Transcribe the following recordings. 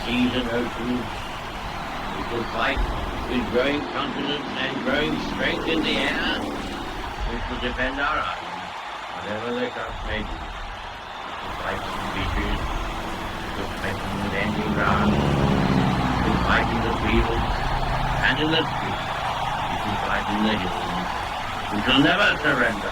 seas and oceans. We shall fight with growing confidence and growing strength in the air. We shall defend our island, whatever the cost may be. We shall fight on the beaches. We shall fight on the landing ground. We shall fight in the fields and in the streets. We shall fight in the hills. We shall never surrender.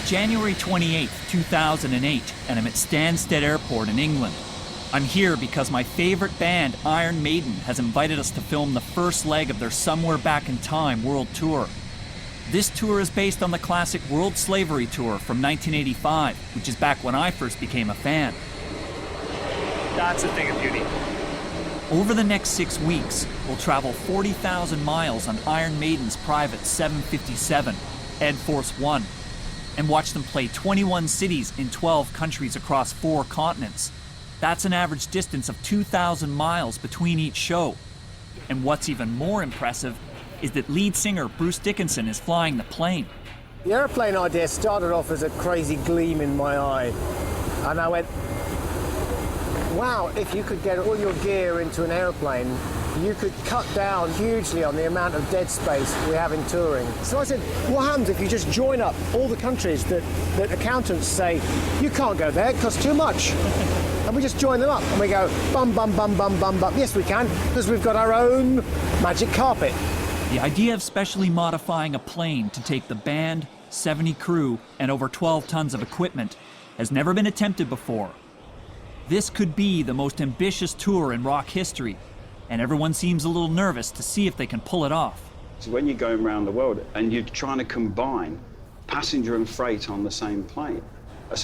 January 28, 2008, and I'm at Stansted Airport in England. I'm here because my favorite band, Iron Maiden, has invited us to film the first leg of their Somewhere Back in Time world tour. This tour is based on the classic World Slavery Tour from 1985, which is back when I first became a fan. That's a thing of beauty. Over the next 6 weeks, we'll travel 40,000 miles on Iron Maiden's private 757, Ed Force One, and watch them play 21 cities in 12 countries across 4 continents. That's an average distance of 2,000 miles between each show. And what's even more impressive is that lead singer Bruce Dickinson is flying the plane. The airplane idea started off as a crazy gleam in my eye. And I went, wow, if you could get all your gear into an airplane, you could cut down hugely on the amount of dead space we have in touring. So I said, what happens if you just join up all the countries that accountants say, you can't go there, it costs too much. And we just join them up and we go, bum, bum, bum, bum, bum, bum. Yes, we can, because we've got our own magic carpet. The idea of specially modifying a plane to take the band, 70 crew, and over 12 tons of equipment has never been attempted before. This could be the most ambitious tour in rock history, and everyone seems a little nervous to see if they can pull it off. So when you're going around the world and you're trying to combine passenger and freight on the same plane,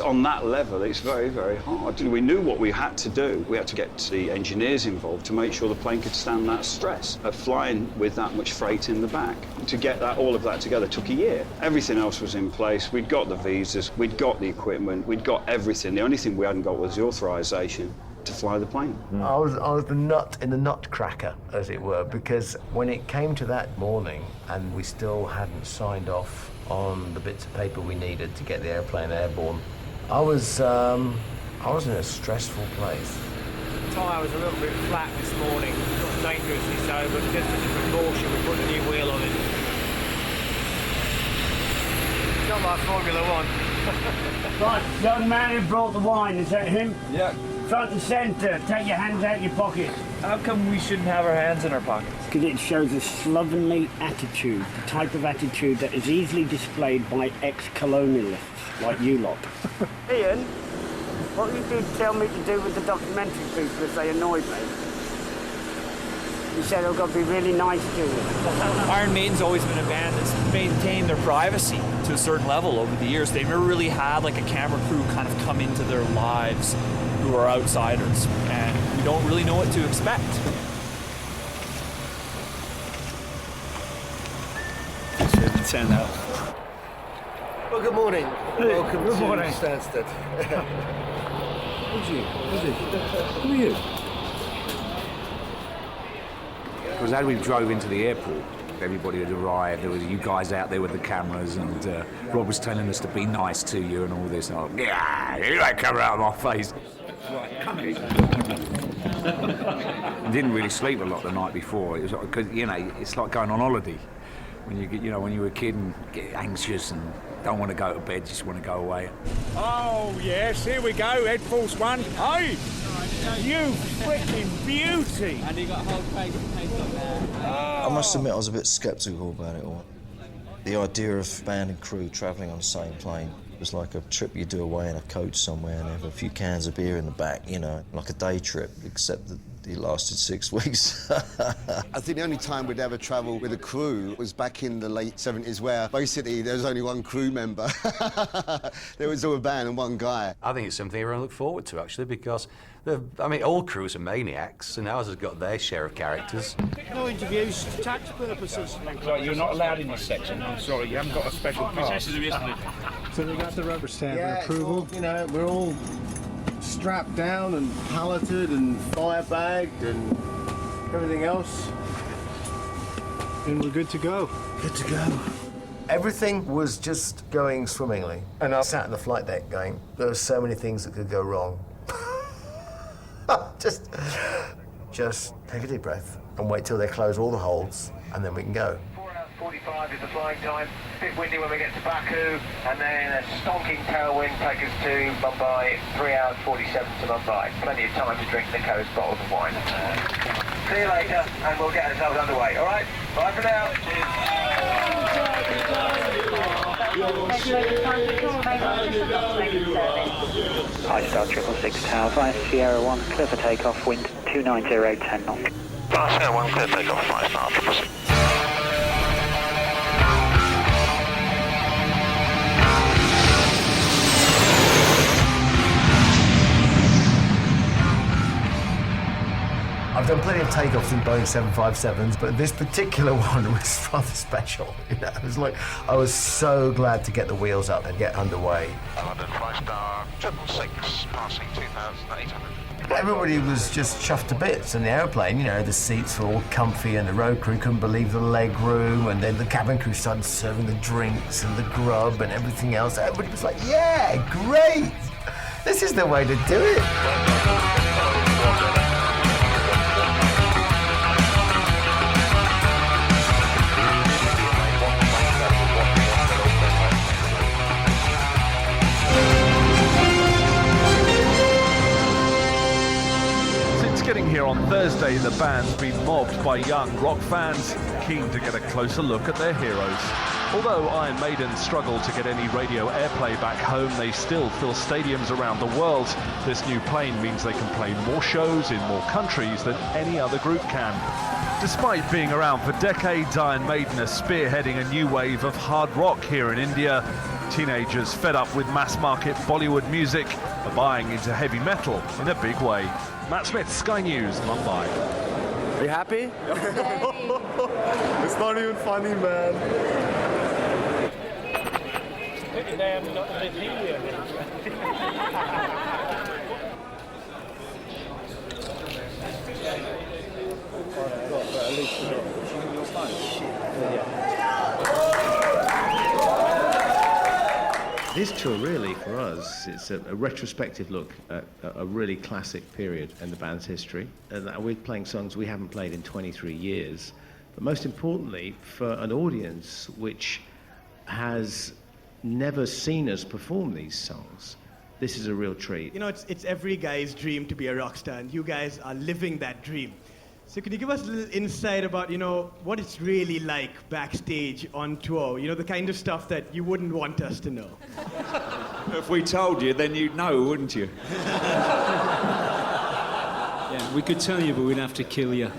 on that level, it's very, very hard. We knew what we had to do. We had to get the engineers involved to make sure the plane could stand that stress of flying with that much freight in the back. To get all of that together took a year. Everything else was in place. We'd got the visas, we'd got the equipment, we'd got everything. The only thing we hadn't got was the authorization to fly the plane. I was the nut in the nutcracker, as it were, because when it came to that morning and we still hadn't signed off on the bits of paper we needed to get the airplane airborne, I was in a stressful place. The tyre was a little bit flat this morning, not dangerously so, but just as a precaution we put a new wheel on it. It's not like Formula One. Right, young man who brought the wine, is that him? Yeah. Front and centre, take your hands out of your pockets. How come we shouldn't have our hands in our pockets? Because it shows a slovenly attitude, the type of attitude that is easily displayed by ex-colonialists like you lot. Ian, what you did tell me to do with the documentary people if they annoyed me? You said I've got to be really nice to them. Iron Maiden's always been a band that's maintained their privacy to a certain level over the years. They've never really had like a camera crew kind of come into their lives who are outsiders, and we don't really know what to expect. 10 out. Well, good morning. Welcome good to morning. Stansted. Who are you? Because as we drove into the airport, everybody had arrived. There was you guys out there with the cameras, and Rob was telling us to be nice to you and all this. And I was, yeah, you don't come out of my face. Right, come here. I didn't really sleep a lot the night before. It was because it's like going on holiday. When you get, when you were a kid and get anxious and don't want to go to bed, just want to go away. Oh, yes, here we go, Ed Force One. Hey, you freaking beauty. And you got a whole face on there. I must admit I was a bit sceptical about it all. The idea of band and crew travelling on the same plane was like a trip you do away in a coach somewhere and have a few cans of beer in the back, like a day trip, except that it lasted 6 weeks. I think the only time we'd ever travel with a crew was back in the late 70s, where basically there was only one crew member. There was all a band and one guy. I think it's something everyone look forward to, actually, because all crews are maniacs, and ours has got their share of characters. No interviews for tax purposes. Right, you're not allowed in this section. I'm sorry, you haven't got a special pass. So they got the rubber stamp Yeah, approval. it's all, we're all strapped down and palleted and firebagged and everything else. And we're good to go. Good to go. Everything was just going swimmingly. And I sat in the flight deck going, there were so many things that could go wrong. Just take a deep breath and wait till they close all the holds, and then we can go. 4 hours 45 is the flying time. Bit windy when we get to Baku, and then a stonking tailwind take us to Mumbai. 3 hours 47 to Mumbai. Plenty of time to drink Nico's bottles of wine. See you later, and we'll get ourselves underway. All right? Bye for now. High Star 666 Tower, via Sierra 1, clear for takeoff, wind 290, 10 knots. Sierra 1, clear takeoff, 5 Star 666. I've done plenty of takeoffs in Boeing 757s, but this particular one was rather special. It was like, I was so glad to get the wheels up and get underway. London 5 Star 666, passing 2,800. Everybody was just chuffed to bits in the airplane. The seats were all comfy and the road crew couldn't believe the leg room, and then the cabin crew started serving the drinks and the grub and everything else. Everybody was like, yeah, great! This is the way to do it. Getting here on Thursday, the band's been mobbed by young rock fans keen to get a closer look at their heroes. Although Iron Maiden struggled to get any radio airplay back home, they still fill stadiums around the world. This new plane means they can play more shows in more countries than any other group can. Despite being around for decades, Iron Maiden are spearheading a new wave of hard rock here in India. Teenagers fed up with mass-market Bollywood music are buying into heavy metal in a big way. Matt Smith, Sky News, Mumbai. Are you happy? It's not even funny, man. They haven't got the helium. This tour really, for us, it's a retrospective look at a really classic period in the band's history. And we're playing songs we haven't played in 23 years. But most importantly, for an audience which has never seen us perform these songs. This is a real treat. You know, it's every guy's dream to be a rock star, and you guys are living that dream. So could you give us a little insight about, you know, what it's really like backstage on tour? You know, the kind of stuff that you wouldn't want us to know. If we told you, then you'd know, wouldn't you? Yeah, we could tell you, but we'd have to kill you.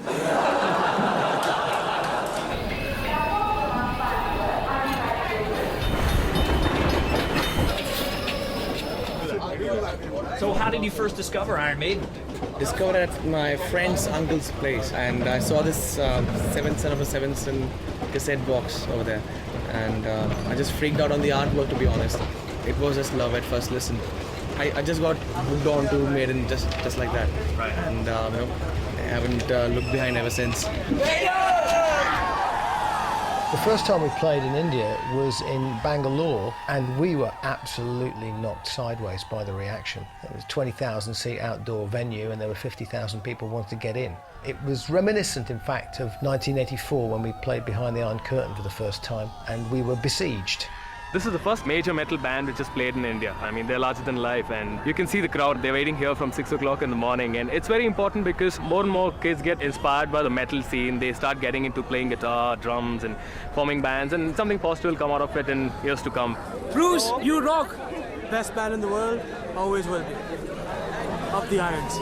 So how did you first discover Iron Maiden? Discovered at my friend's uncle's place, and I saw this Seventh Son of a Seventh Son cassette box over there, and I just freaked out on the artwork, to be honest. It was just love at first listen. I just got hooked on to Maiden just like that, right. And you know, I haven't looked behind ever since. The first time we played in India was in Bangalore, and we were absolutely knocked sideways by the reaction. It was a 20,000 seat outdoor venue, and there were 50,000 people wanting to get in. It was reminiscent, in fact, of 1984 when we played Behind the Iron Curtain for the first time, and we were besieged. This is the first major metal band which has played in India. I mean, they're larger than life, and you can see the crowd. They're waiting here from 6 o'clock in the morning, and it's very important because more and more kids get inspired by the metal scene. They start getting into playing guitar, drums, and forming bands, and something positive will come out of it in years to come. Bruce, you rock! Best band in the world, always will be. Up the irons.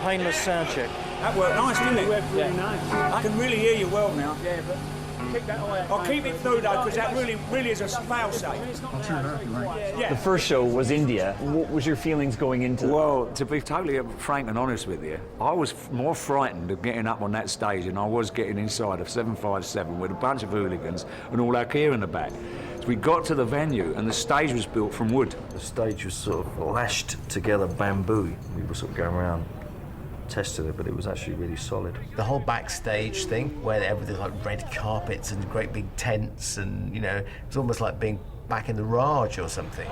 Painless sound check. That worked nice, didn't it? It worked really nice. I can really hear you well now. Yeah, but keep that eye. I'll keep it through though, because that really is a fail-safe. Yeah. The first show was India. What was your feelings going into Well, to be totally frank and honest with you, I was more frightened of getting up on that stage than I was getting inside of 757 with a bunch of hooligans and all our gear in the back. So we got to the venue and the stage was built from wood. The stage was sort of lashed together bamboo. We were sort of going around tested it, but it was actually really solid. The whole backstage thing, where everything like red carpets and great big tents, and you know, it was almost like being back in the Raj or something.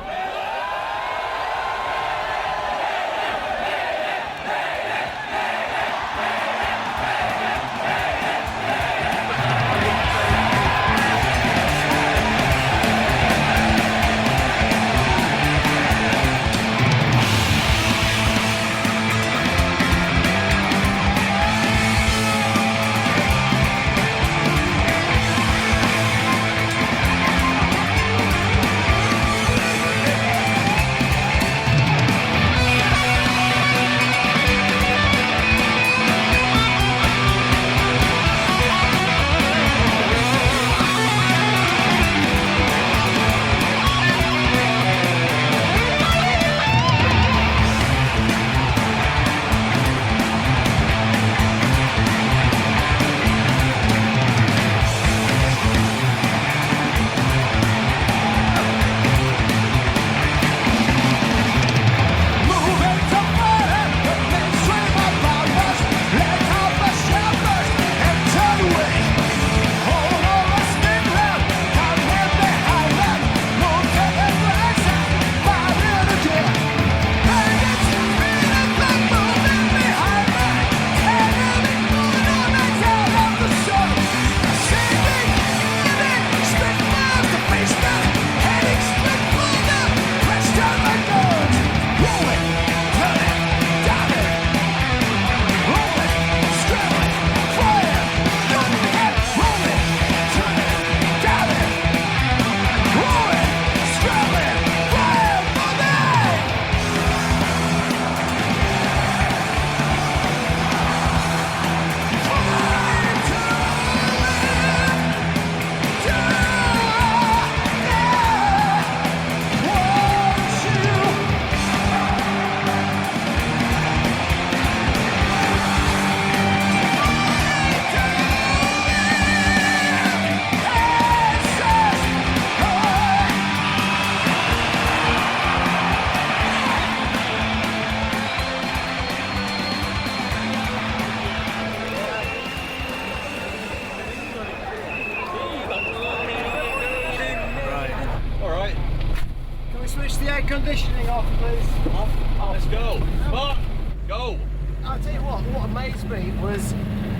conditioning off, please. Off. Let's go. Come on. Go. I'll tell you what amazed me was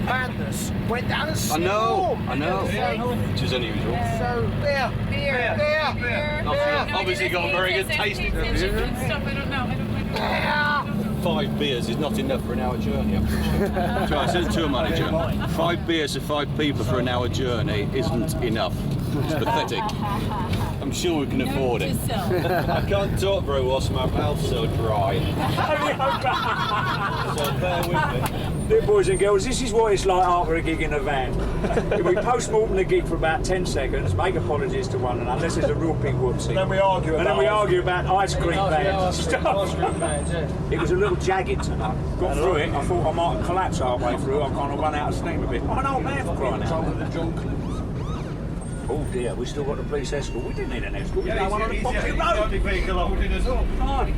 madness went down a storm. I know. Which is unusual. So, beer. Obviously got a very good taste in there. 5 beers is not enough for an hour journey, I'm pretty sure. So I said to a manager, 5 beers for 5 people for an hour journey isn't enough. It's pathetic. I'm sure we can afford it. I can't talk very well, so my mouth's so dry. So bear with me. Dear boys and girls, this is what it's like after a gig in a van. We post-mortem the gig for about 10 seconds, make apologies to one another, unless there's a real big whoopsie. And then we argue about ice cream vans and stuff. It was a little jagged tonight. Got through it, I thought I might collapse halfway through, I kind of run out of steam a bit. I'm an old man for crying out. Oh dear, we still got the police escort. We didn't need an escort. Yeah, no one on the boxy road. Right.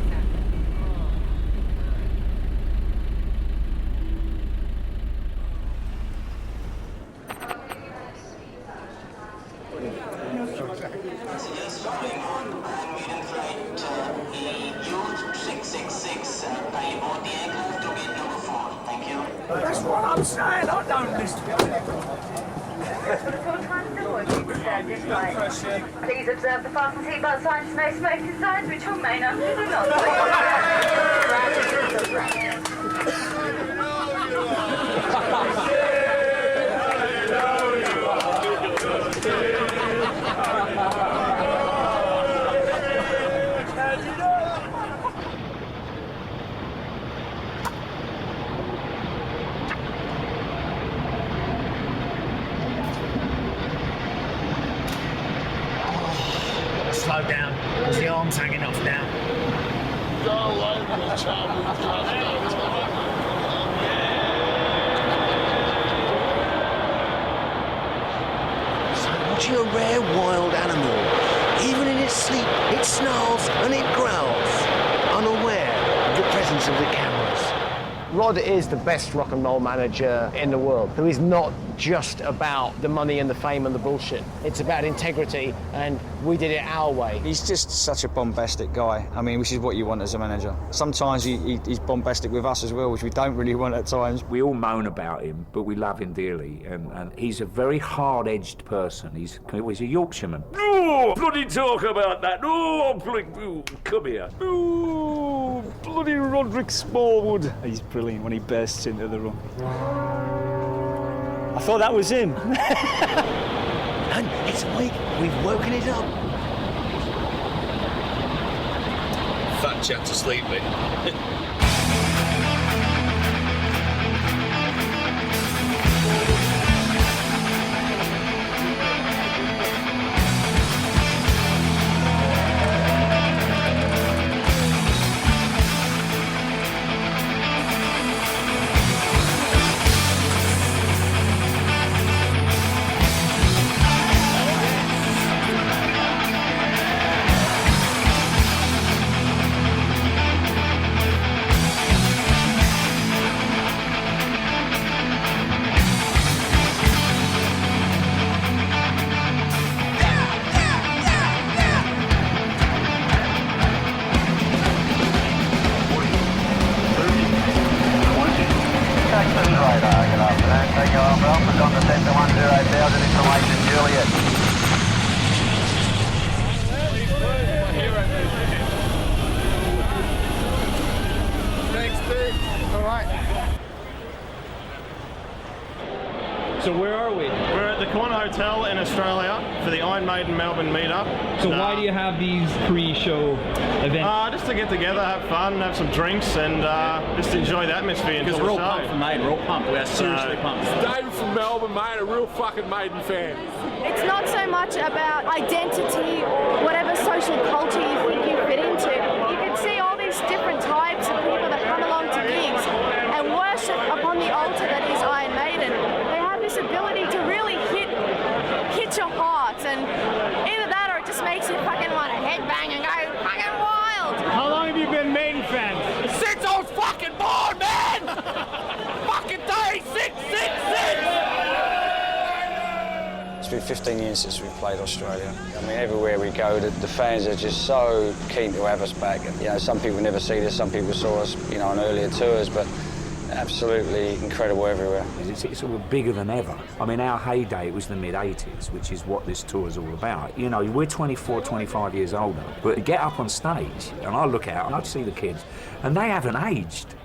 That's what I'm saying. I don't listen to Please observe the fasten seatbelt signs, no smoking signs, which will remain on. Slow down, because the arm's hanging off now. So watching a rare wild animal, even in its sleep, it snarls and it growls, unaware of the presence of the cameras. Rod is the best rock and roll manager in the world, who is not just about the money and the fame and the bullshit. It's about integrity, and we did it our way. He's just such a bombastic guy. I mean, which is what you want as a manager. Sometimes he's bombastic with us as well, which we don't really want at times. We all moan about him, but we love him dearly. And he's a very hard-edged person. He's a Yorkshireman. Oh, bloody talk about that. Oh, bloody, come here. Oh, bloody Roderick Smallwood. He's brilliant when he bursts into the room. I thought that was him. And it's awake. We've woken it up. Fat chap to sleep with. So where are we? We're at the Corner Hotel in Australia for the Iron Maiden Melbourne meetup. So why do you have these pre-show events? Just to get together, have fun, have some drinks, and just enjoy the atmosphere. Because we're all pumped for Maiden. We're all pumped. We are seriously pumped. David from Melbourne, mate, a real fucking Maiden fan. It's not so much about identity or whatever social culture you think you fit into. You can see all these different types of people that come along to gigs and worship upon the altar that is Iron Maiden. They have this ability to really hit your heart, and either that or it just makes you fucking want to headbang and go fucking wild. How long have you been Maiden fans? Since I was fucking born, man! Fucking day, 666! It's been 15 years since we've played Australia. I mean, everywhere we go, the fans are just so keen to have us back. You know, some people never see this, some people saw us, you know, on earlier tours, but absolutely incredible everywhere. It's all bigger than ever. I mean, our heyday was the mid-80s, which is what this tour is all about. You know, we're 24, 25 years older, but to get up on stage, and I look out and I see the kids, and they haven't aged.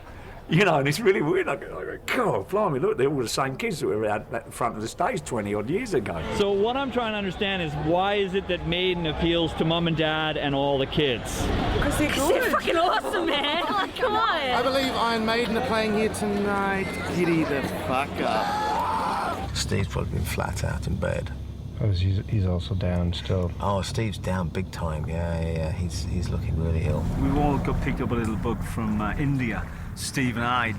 You know, and it's really weird. I go, God, blimey, look, they're all the same kids that were out at the front of the stage 20-odd years ago. So what I'm trying to understand is why is it that Maiden appeals to mum and dad and all the kids? Because they're fucking awesome, man. Like, come on. I believe Iron Maiden are playing here tonight. Giddy the fuck up. Steve's probably been flat out in bed. Oh, he's also down still. Oh, Steve's down big time. Yeah. He's looking really ill. We've all got picked up a little bug from India. Steve and I,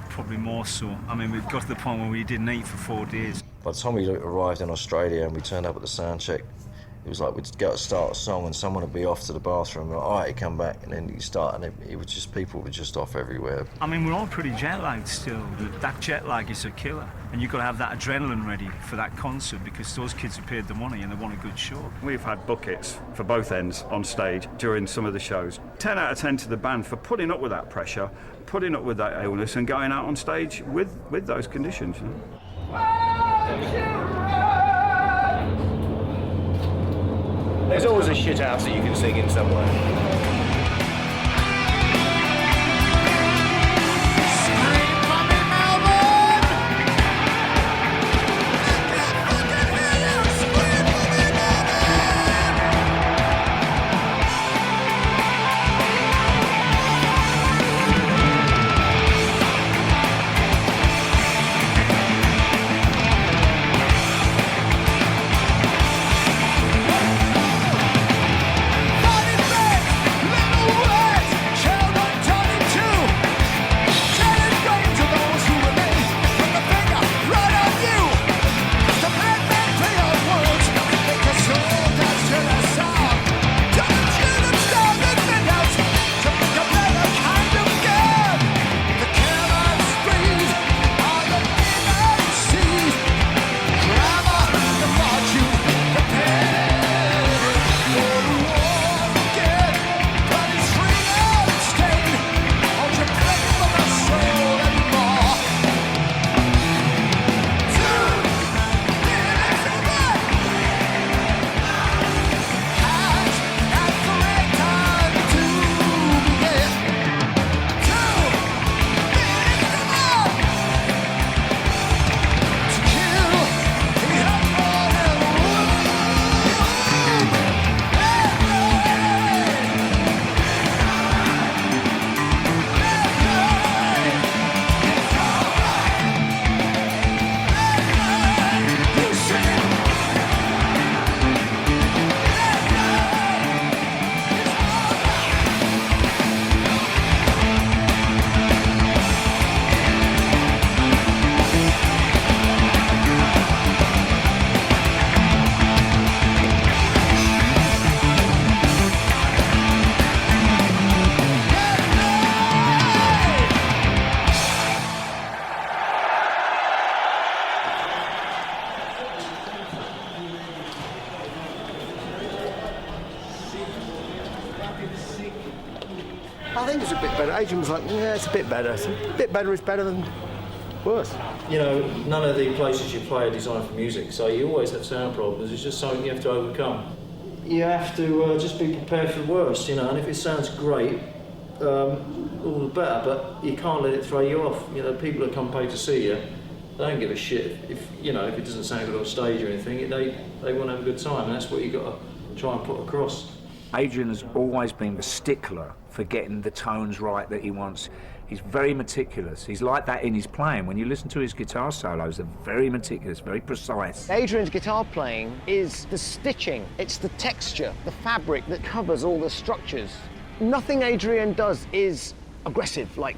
probably more so. I mean, we got to the point where we didn't eat for 4 days. By the time we arrived in Australia and we turned up at the sound check, it was like we'd go to start a song and someone would be off to the bathroom, like, all right, you come back, and then you start, and it was just, people were just off everywhere. I mean, we're all pretty jet-lagged still. That jet lag is a killer, and you've got to have that adrenaline ready for that concert because those kids have paid the money and they want a good show. We've had buckets for both ends on stage during some of the shows. 10 out of 10 to the band for putting up with that pressure, putting up with that illness and going out on stage with those conditions. You know? There's always a shit house that you can sing in somewhere. I think it's a bit better. Adrian was like, yeah, it's a bit better. It's a bit better is better than worse. You know, none of the places you play are designed for music, so you always have sound problems. It's just something you have to overcome. You have to just be prepared for the worst, you know, and if it sounds great, all the better, but you can't let it throw you off. You know, people that come pay to see you, they don't give a shit if you know, if it doesn't sound good on stage or anything. They want to have a good time, and that's what you've got to try and put across. Adrian has always been the stickler for getting the tones right that he wants. He's very meticulous. He's like that in his playing. When you listen to his guitar solos, they're very meticulous, very precise. Adrian's guitar playing is the stitching. It's the texture, the fabric that covers all the structures. Nothing Adrian does is aggressive, like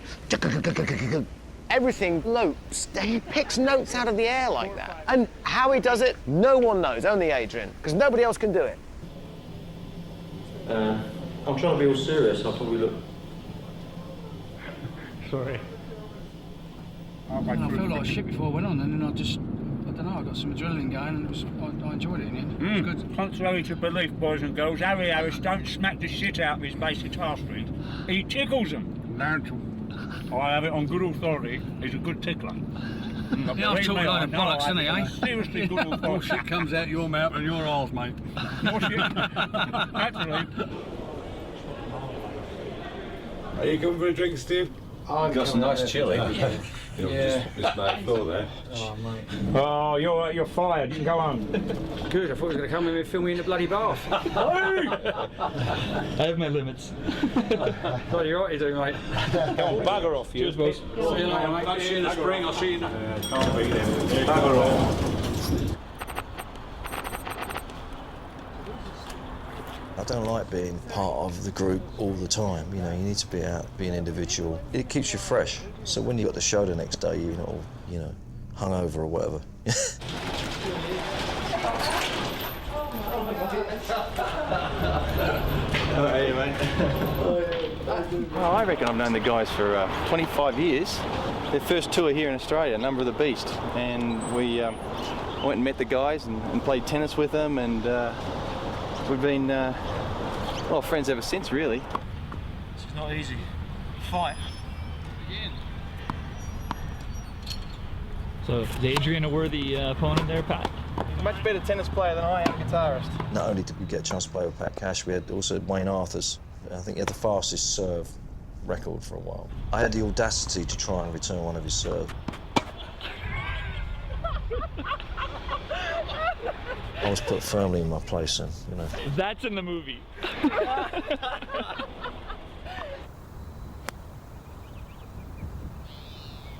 everything lopes. He picks notes out of the air like that. And how he does it, no one knows, only Adrian, because nobody else can do it. I'm trying to be all serious. I'll probably look. Sorry. I felt like shit before I went on, and then I don't know, I got some adrenaline going and I enjoyed it in the end. It was good. Contrary to belief, boys and girls, Harry Harris don't smack the shit out of his bass guitar strings. He tickles them. I have it on good authority. He's a good tickler. Yeah, I've talked a load of bollocks, isn't he, eh? Seriously good authority. More shit comes out your mouth than your arse, mate. More shit. Actually. Are you coming for a drink, Steve? Got some nice chili. Just made floor there. Oh, mate. Oh, you're fired. You can go home. Good, I thought he was going to come in and film me in the bloody bath. I have my limits. Bloody right you do, mate. Go on, bugger off, you. Cheers, boys. See you later, mate. I'll see you in the spring. I'll see you in the... Can't beat him. Bugger off. I don't like being part of the group all the time. You know, you need to be out, be an individual. It keeps you fresh. So when you got the show the next day, you're not all, you know, hungover or whatever. Hey, mate. Oh, I reckon I've known the guys for 25 years. Their first tour here in Australia, Number of the Beast, and we went and met the guys and played tennis with them, and we've been well, friends ever since, really. This is not easy. Fight. So is Adrian a worthy opponent there, Pat? He's a much better tennis player than I am guitarist. Not only did we get a chance to play with Pat Cash, we had also Wayne Arthurs. I think he had the fastest serve record for a while. I had the audacity to try and return one of his serves. I was put firmly in my place then, you know. That's in the movie.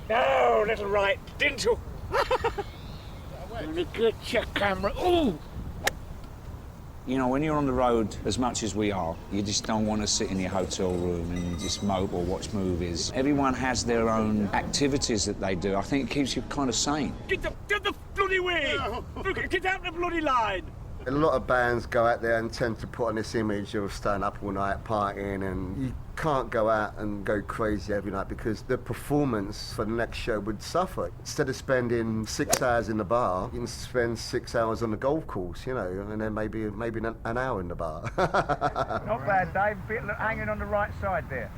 No, little right, didn't you? Let me get your camera. Ooh! You know, when you're on the road as much as we are, you just don't want to sit in your hotel room and just mope or watch movies. Everyone has their own activities that they do. I think it keeps you kind of sane. Get the bloody way! Get out the bloody line! A lot of bands go out there and tend to put on this image of staying up all night partying, and you can't go out and go crazy every night because the performance for the next show would suffer. Instead of spending 6 hours in the bar, you can spend 6 hours on the golf course, you know, and then maybe an hour in the bar. Not bad, Dave. Bit hanging on the right side there.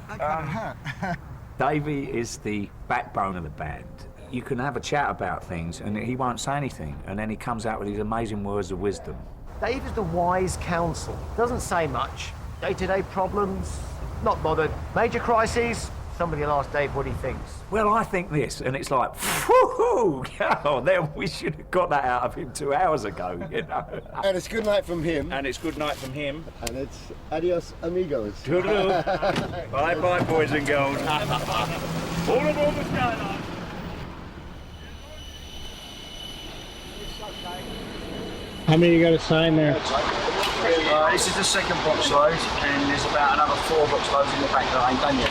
Davey is the backbone of the band. You can have a chat about things and he won't say anything, and then he comes out with these amazing words of wisdom. Dave is the wise counsel. Doesn't say much. Day-to-day problems, not bothered. Major crises, somebody will ask Dave what he thinks. Well, I think this, and it's like, whoo-hoo, oh, then we should have got that out of him 2 hours ago, you know. And it's good night from him. And it's good night from him. And it's adios, amigos. Toodaloo. Bye-bye, boys and girls. All aboard the Skyline. How many you got to sign there? This is the second box load, and there's about another 4 box loads in the back that I ain't done yet.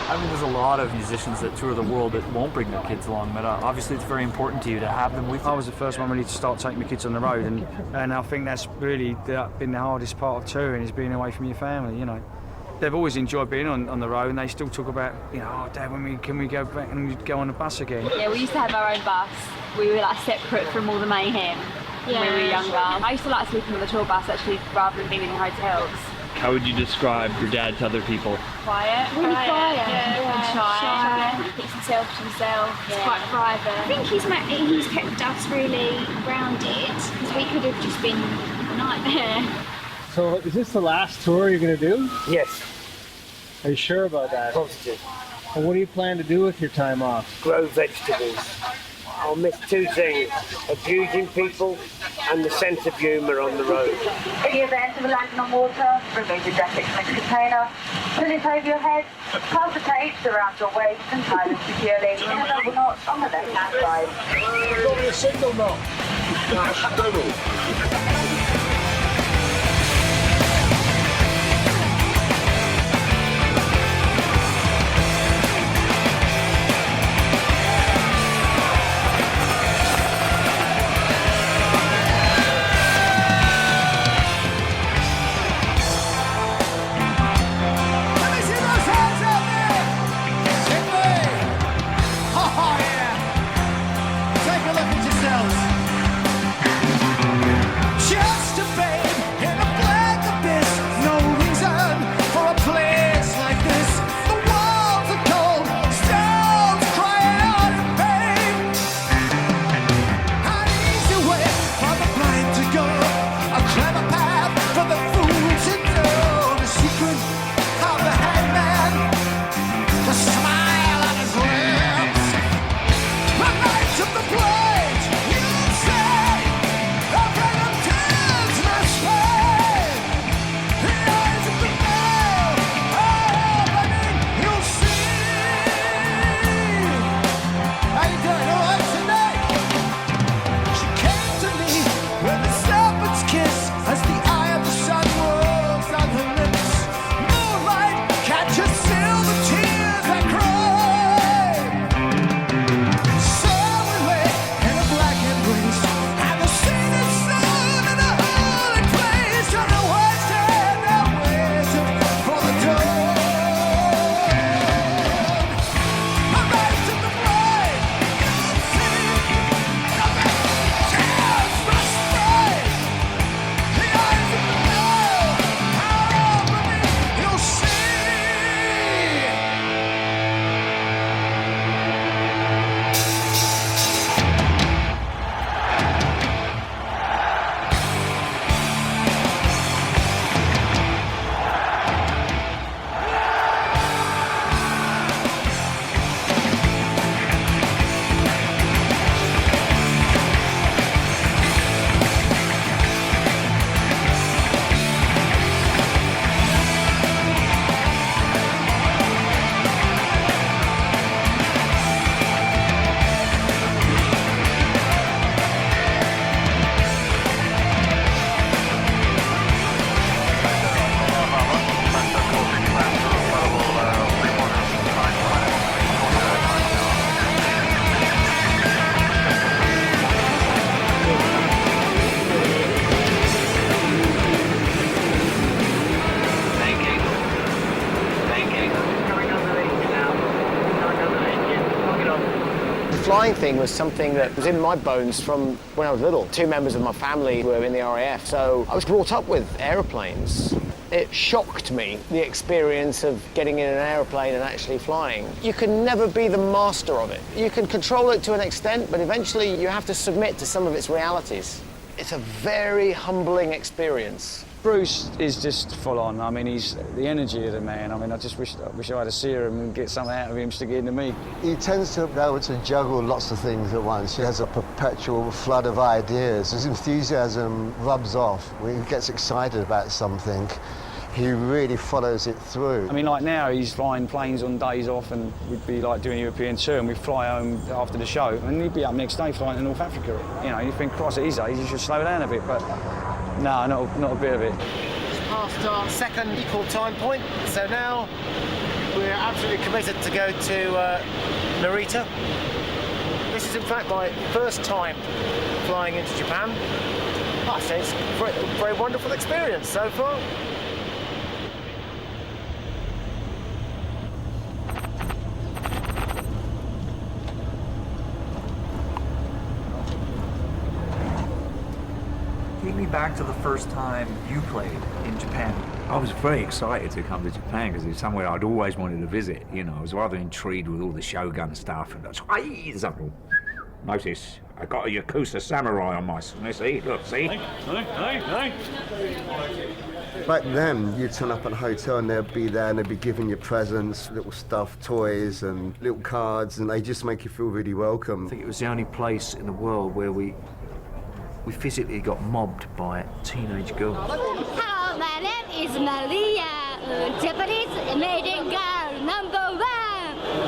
I mean, there's a lot of musicians that tour the world that won't bring their kids along, but obviously it's very important to you to have them with you. I was the first one really to start taking my kids on the road, and I think that's really been the hardest part of touring, is being away from your family, you know. They've always enjoyed being on the road, and they still talk about, you know, oh, Dad, can we go back and go on the bus again? Yeah, we used to have our own bus. We were like separate from all the mayhem when we were younger. I used to like sleeping on the tour bus actually rather than being in hotels. How would you describe your dad to other people? Quiet. Really quiet. And shy. Keeps himself to himself. It's quite private. I think he's kept us really grounded because we could have just been a nightmare. So is this the last tour you're going to do? Yes. Are you sure about that? Positive. And what do you plan to do with your time off? Grow vegetables. I'll miss 2 things, abusing people and the sense of humour on the road. In the event of a landing on water, remove your jacket from its container, pull it over your head, clasp the tapes around your waist and tie them securely in a double knot on the left-hand side. There's only a single knot. Double. Take a look at yourself. thing was something that was in my bones from when I was little. 2 members of my family were in the RAF, so I was brought up with aeroplanes. It shocked me, the experience of getting in an aeroplane and actually flying. You can never be the master of it. You can control it to an extent, but eventually you have to submit to some of its realities. It's a very humbling experience. Bruce is just full on. I mean, he's the energy of the man. I mean, I just wish I had a serum and get something out of him to get into me. He tends to be able to juggle lots of things at once. He has a perpetual flood of ideas. His enthusiasm rubs off. When he gets excited about something, he really follows it through. I mean, like now, he's flying planes on days off, and we'd be like doing a European tour, and we'd fly home after the show, and he'd be up next day flying to North Africa. You know, you think, Christ, at his age, he should slow down a bit, but no, not a bit of it. It's past our second equal time point, so now we're absolutely committed to go to Narita. This is in fact my first time flying into Japan. I say it's a very wonderful experience so far. Take me back to the first time you played in Japan. I was very excited to come to Japan because it's somewhere I'd always wanted to visit. You know, I was rather intrigued with all the Shogun stuff and that's notice, I got a Yakuza samurai on my see, look, see? Back then, you'd turn up at a hotel and they'd be there and they'd be giving you presents, little stuffed toys and little cards, and they just make you feel really welcome. I think it was the only place in the world where we physically got mobbed by teenage girls. Hello, my name is Maria, Japanese maiden girl #1.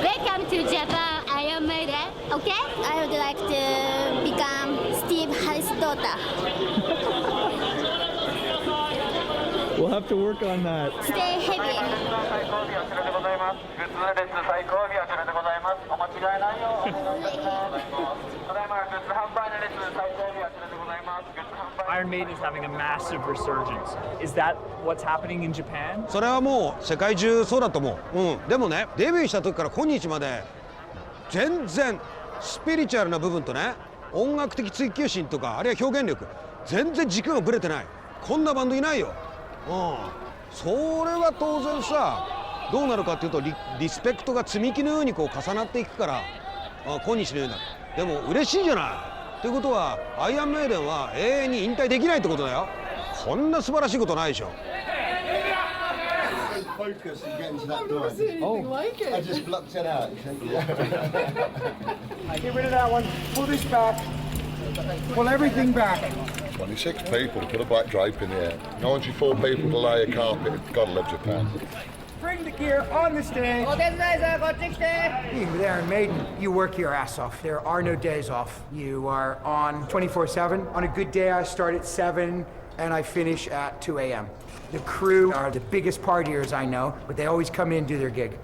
Welcome to Japan. I am Maiden. Okay? I would like to become Steve Harris' daughter. We'll have to work on that. Stay heavy. Iron Maiden is having a massive resurgence. Is that what's happening in Japan? それはもう世界中そうだと思う。でもね、デビューした時から今日まで全然スピリチュアルな部分とね、音楽的追求心とかあるいは表現力、全然軸がぶれてない。こんなバンドいないよ。それは当然さ、どうなるかっていうとリスペクトが積み木のようにこう重なっていくから、今日のようになる。でも嬉しいじゃない。ということはアイアンメイデンは永遠に引退できないってことだよ。こんな素晴らしいことないでしょ。Focus and get into that door. Like it. I just blocked it out. Get rid of that one. Pull this back. Pull everything back. 26 people to put a black drape in the air. 94 people to lay a carpet. Gotta love Japan. Bring the gear on the stage. With Iron Maiden, you work your ass off. There are no days off. You are on 24/7. On a good day, I start at 7 and I finish at 2 a.m. The crew are the biggest partiers I know, but they always come in and do their gig.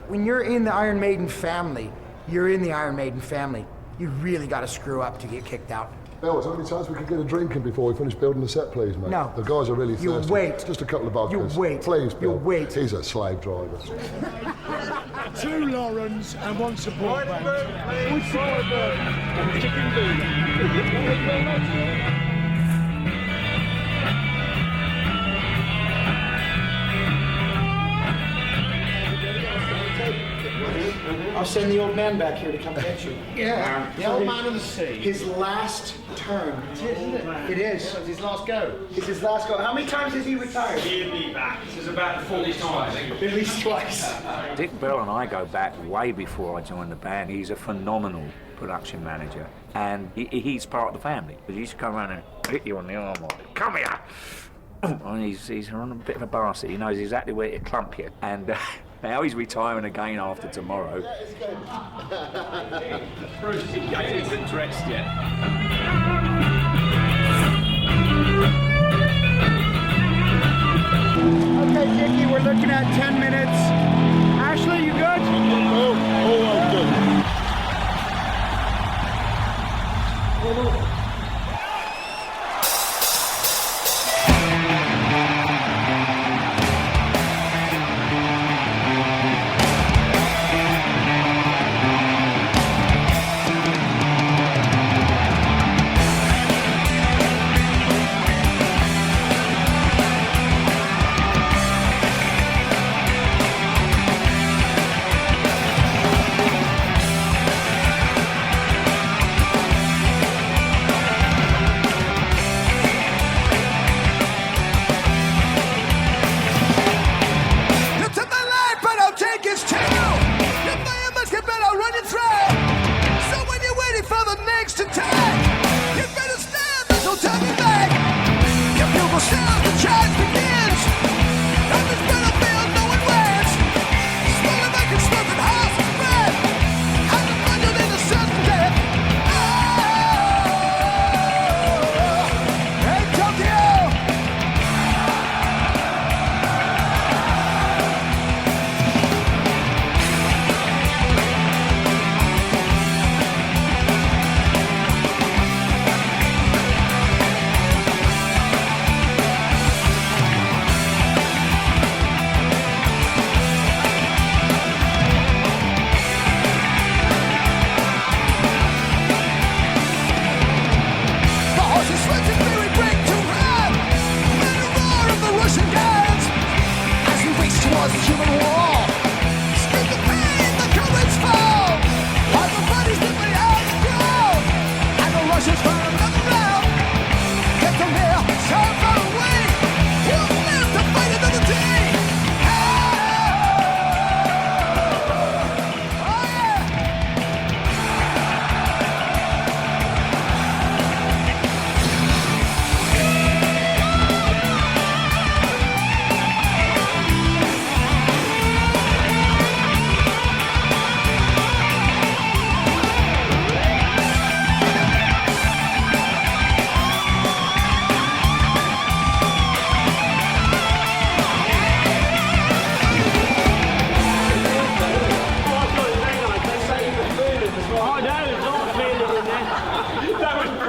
When you're in the Iron Maiden family, you're in the Iron Maiden family. You really got to screw up to get kicked out. Bill, how many times we could get a drink in before we finish building the set, please, mate? No. The guys are really thirsty. You wait. Just a couple of vodkas. You wait. Please, Bill. You wait. He's a slave driver. 2 Laurens and 1 support band. I'll send the old man back here to come get you. Yeah, the old man of the sea. His last turn. It is, isn't it? It is. It's his last go. It's his last go. How many times has he retired? He'll be back. This is about 40 times. At least twice. Dick Bell and I go back way before I joined the band. He's a phenomenal production manager, and he's part of the family. He used to come around and hit you on the arm, like, come here! And he's on a bit of a bastard. He knows exactly where to clump you. And now he's retiring again after tomorrow. Bruce, he hasn't dressed yet. Okay, Dickie, we're looking at 10 minutes. Ashley, you good? Oh, I'm good.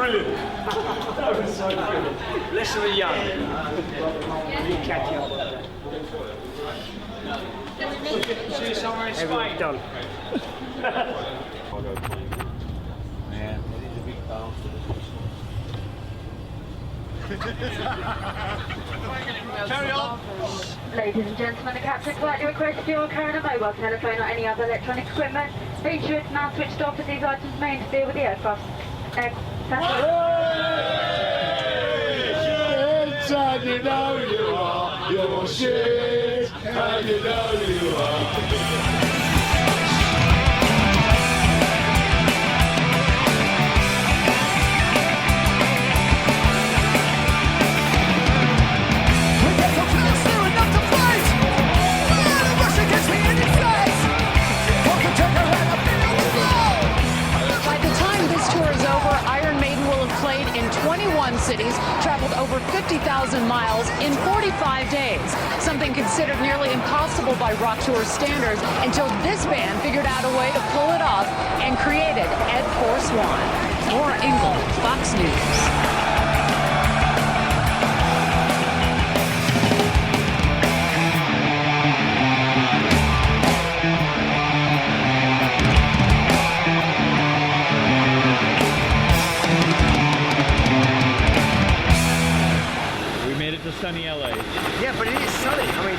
brilliant. That was so good. Lesson of young. We'll catch you up on that. See you somewhere in Spain. Done. Yeah, it is a big bastard. Carry on. Ladies and gentlemen, the captain politely requests if you are carrying a mobile telephone or any other electronic equipment, be sure it's now switched off as these items may interfere with the aircraft. And you know you are, you're shit, and you know you are. In 21 cities, traveled over 50,000 miles in 45 days, something considered nearly impossible by rock tour standards until this band figured out a way to pull it off and created Ed Force One. Laura Ingle, Fox News. Sunny LA. Yeah, but it is sunny. I mean...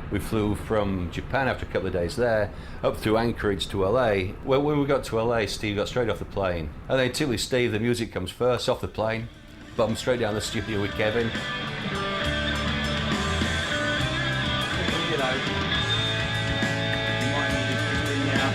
We flew from Japan after a couple of days there, up through Anchorage to LA. Well, when we got to LA, Steve got straight off the plane. And then typically Steve, the music comes first, off the plane, bum straight down the studio with Kevin. You know, you might need to bring it out.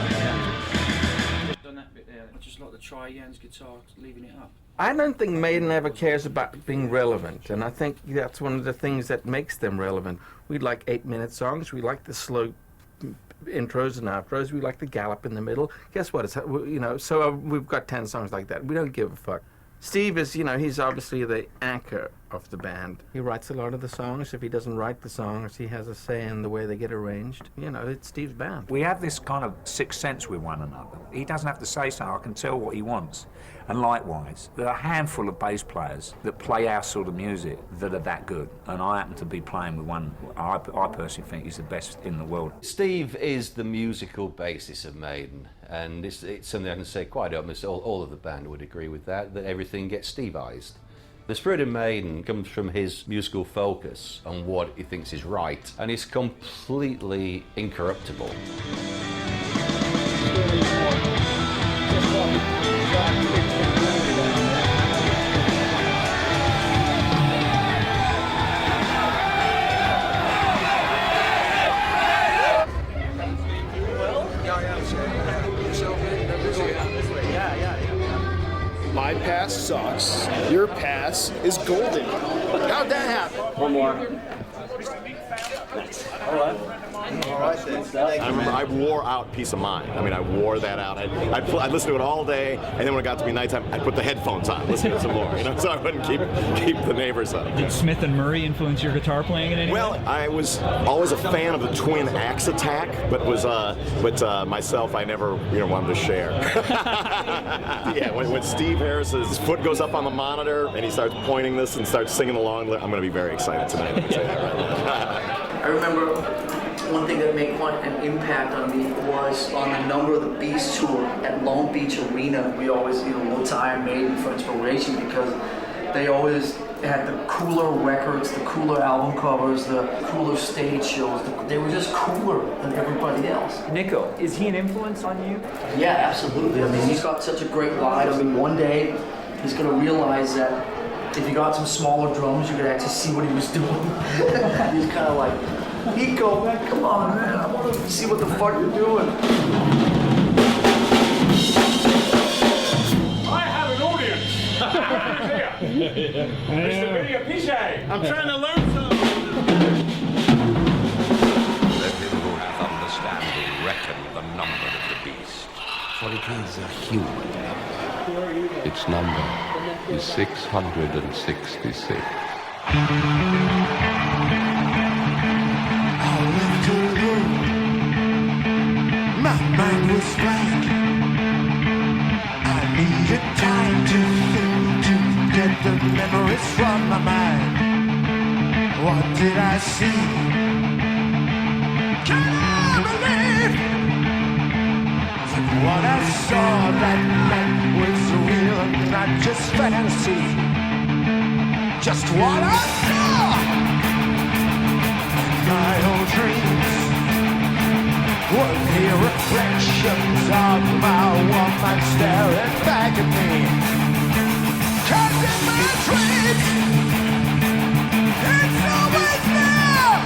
Just done that bit there. I just like the tri-Jan's guitar, leaving it up. I don't think Maiden ever cares about being relevant, and I think that's one of the things that makes them relevant. We like 8-minute songs, we like the slow intros and outros, we like the gallop in the middle. Guess what? It's, you know, so we've got 10 songs like that. We don't give a fuck. Steve is, you know, he's obviously the anchor of the band. He writes a lot of the songs. If he doesn't write the songs, he has a say in the way they get arranged. You know, it's Steve's band. We have this kind of sixth sense with one another. He doesn't have to say so, I can tell what he wants. And likewise, there are a handful of bass players that play our sort of music that are that good. And I happen to be playing with one I personally think is the best in the world. Steve is the musical basis of Maiden, and it's something I can say quite openly. All of the band would agree with that everything gets Steveized. The spirit of Maiden comes from his musical focus on what he thinks is right, and it's completely incorruptible. My pass sucks. Your pass is golden. How'd that happen? One more. All right. All right, I remember I wore out Peace of Mind. I mean, I wore that out. I'd listen to it all day, and then when it got to be nighttime, I'd put the headphones on, listen to it some more, you know, so I wouldn't keep the neighbors up. Did Smith and Murray influence your guitar playing in any way? Well, I was always a fan of the twin axe attack, but myself, I never, you know, wanted to share. Yeah, when Steve Harris's foot goes up on the monitor and he starts pointing this and starts singing along, I'm going to be very excited tonight. Let me say that right now. I remember one thing that made quite an impact on me was on the Number of the Beast tour at Long Beach Arena. We always, you know, look to Iron Maiden for inspiration because they always had the cooler records, the cooler album covers, the cooler stage shows. They were just cooler than everybody else. Nico, is he an influence on you? Yeah, absolutely. I mean, he's got such a great line. I mean, one day he's going to realize that if you got some smaller drums, you could actually see what he was doing. He's kind of like, Nico, man, come on, man. I want to see what the fuck you're doing. I have an audience. Mr. Video Pichet. I'm trying to learn something. Let him who hath understanding reckon the number of the beast. For it is a human. Its number is 666. My mind was blank. fades from my mind. What did I see? Can I believe that what I saw that night was real and not just fantasy? Just what I saw in my own dreams were the reflections of my woman staring back at me. 'Cause in my dreams, it's always there.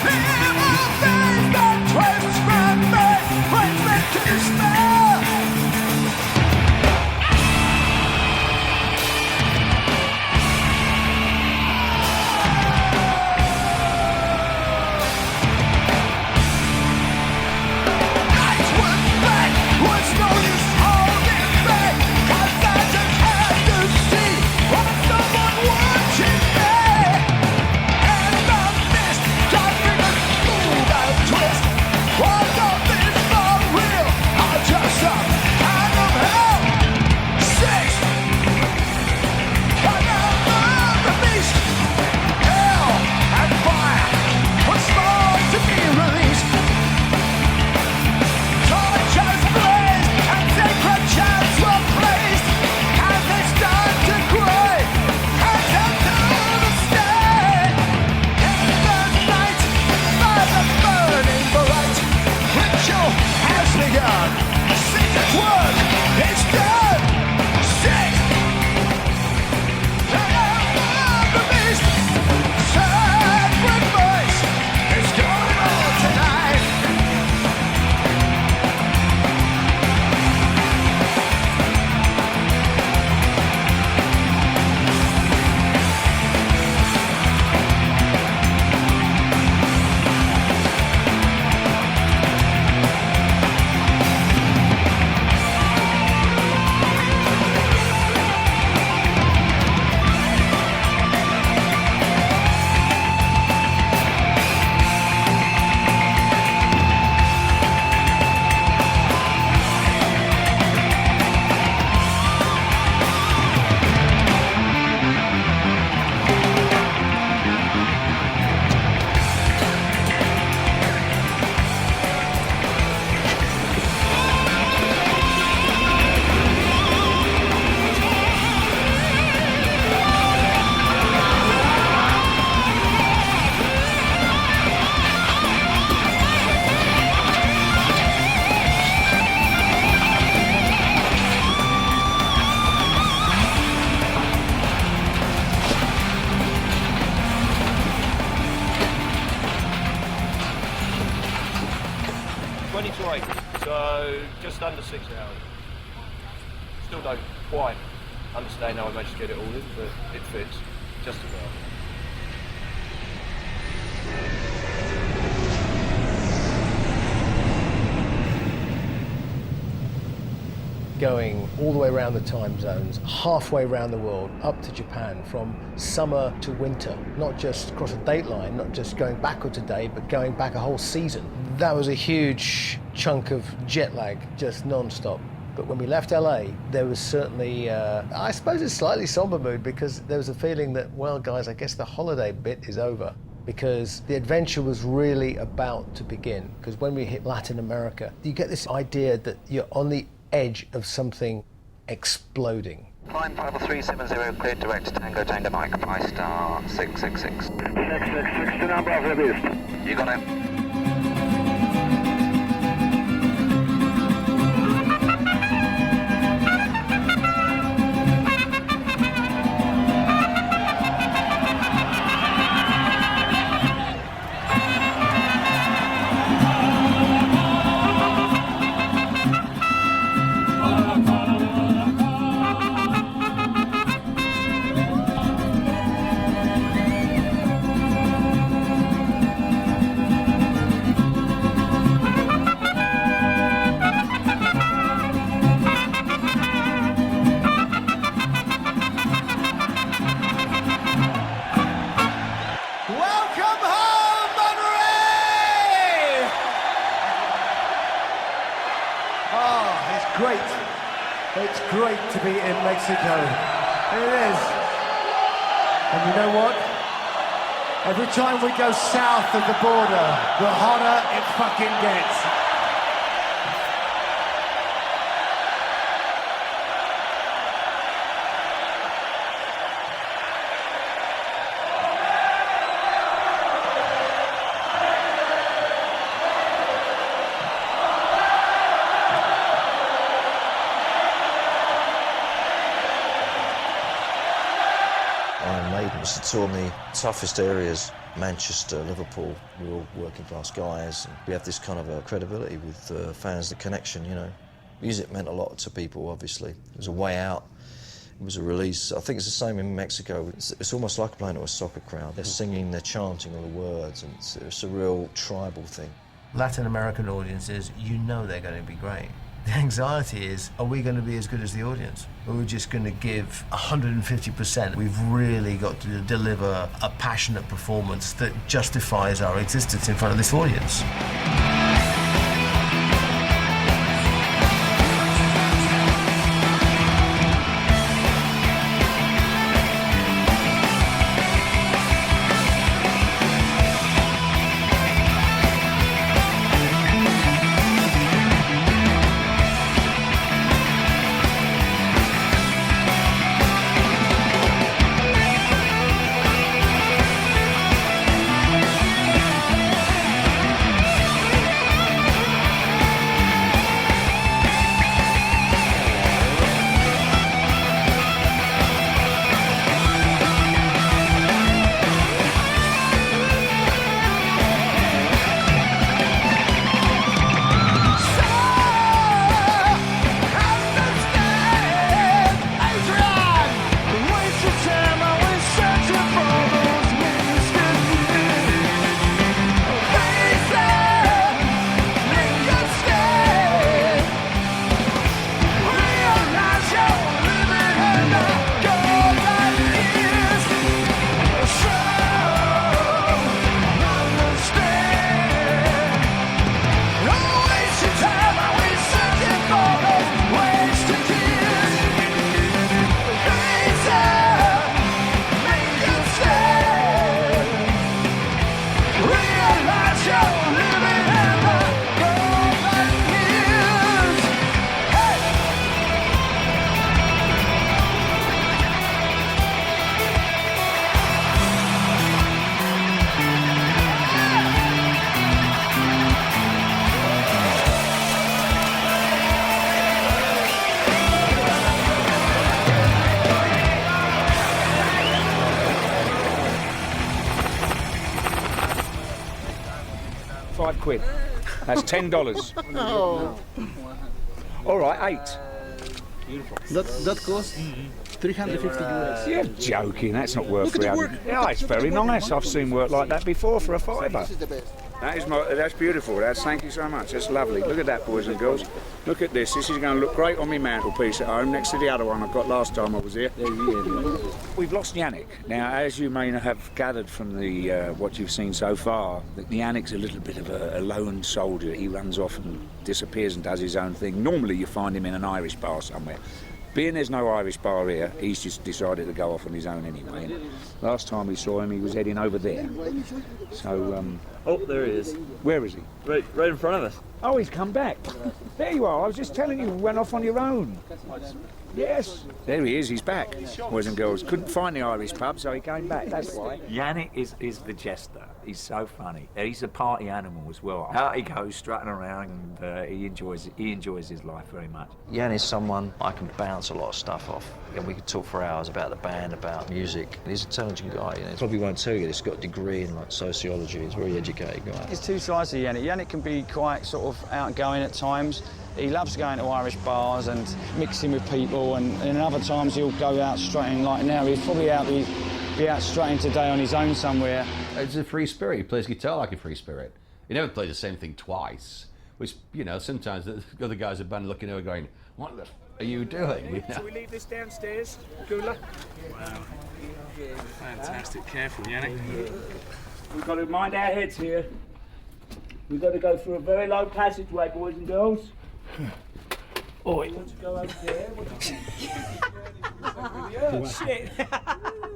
The evil things that twist from me, brings me to despair. Nights went back, was no use holding back, 'cause I just had to see what someone watching me. And the mist got me to move and twist. Was all this for real, or just some kind of hell? 6, another the beast. Hell and fire was more to be released. Torches blazed and sacred chants were placed as they start to cry and come to the sky. In the night, by the burning bright, ritual has begun. Satan's work is done. 6, the beast, sacrifice is going on tonight. So just under 6 hours. Still don't quite understand how I managed to get it all in, but it fits just about. Going all the way around the time zones, halfway around the world, up to Japan, from summer to winter, not just across a date line, not just going backwards a day, but going back a whole season. That was a huge chunk of jet lag, just non-stop. But when we left LA, there was certainly, I suppose, a slightly somber mood, because there was a feeling that, well, guys, I guess the holiday bit is over, because the adventure was really about to begin. Because when we hit Latin America, you get this idea that you're on the edge of something exploding. Climb 50370, cleared direct Tango Tango Mike, by star 666. 666 to number of the beast. You got it. It's great to be in Mexico. It is. And you know what? Every time we go south of the border, the hotter it fucking gets. Iron Maiden was to tour in the toughest areas, Manchester, Liverpool. We're all working class guys, and we have this kind of a credibility with fans, the connection, you know. Music meant a lot to people, obviously. It was a way out. It was a release. I think it's the same in Mexico. It's almost like playing to a soccer crowd. They're singing, they're chanting all the words, and it's a real tribal thing. Latin American audiences, you know they're going to be great. The anxiety is, are we going to be as good as the audience? Or are we just going to give 150%? We've really got to deliver a passionate performance that justifies our existence in front of this audience. £5. That's $10. Oh. All right, 8. Beautiful. That costs 350 euros. You're joking. That's not worth Look at the work. Yeah, it's very nice. I've seen work like that before for a £5. This is the best. That's beautiful. Thank you so much. That's lovely. Look at that, boys and girls. Look at this. This is going to look great on my mantelpiece at home next to the other one I got last time I was here. We've lost Yannick. Now, as you may have gathered from the what you've seen so far, that Yannick's a little bit of a lone soldier. He runs off and disappears and does his own thing. Normally, you find him in an Irish bar somewhere. Being there's no Irish bar here, he's just decided to go off on his own anyway. And last time we saw him, he was heading over there. So, Oh, there he is. Where is he? Right in front of us. Oh, he's come back. There you are. I was just telling you, we went off on your own. Yes. There he is. He's back. Boys and girls. Couldn't find the Irish pub, so he came back. That's why. Yannick is the jester. He's so funny. He's a party animal as well. Out he goes, strutting around, and he enjoys his life very much. Jan is someone I can bounce a lot of stuff off, and we could talk for hours about the band, about music. He's an intelligent guy. You know. He probably won't tell you he's got a degree in like sociology. He's a very educated guy. There's two sides to Yannick. Yannick can be quite sort of outgoing at times. He loves going to Irish bars and mixing with people, and other times he'll go out strutting. Like now, he's probably be out strutting today on his own somewhere. He's a free spirit. He plays guitar like a free spirit. He never plays the same thing twice. Which, you know, sometimes the other guys in the band looking over going, what the are you doing? You know? Shall we leave this downstairs, Gula? Wow. Fantastic. Careful, Yannick. We've got to mind our heads here. We've got to go through a very low passageway, boys and girls. Oh, you want to go over there? What do you think? Shit.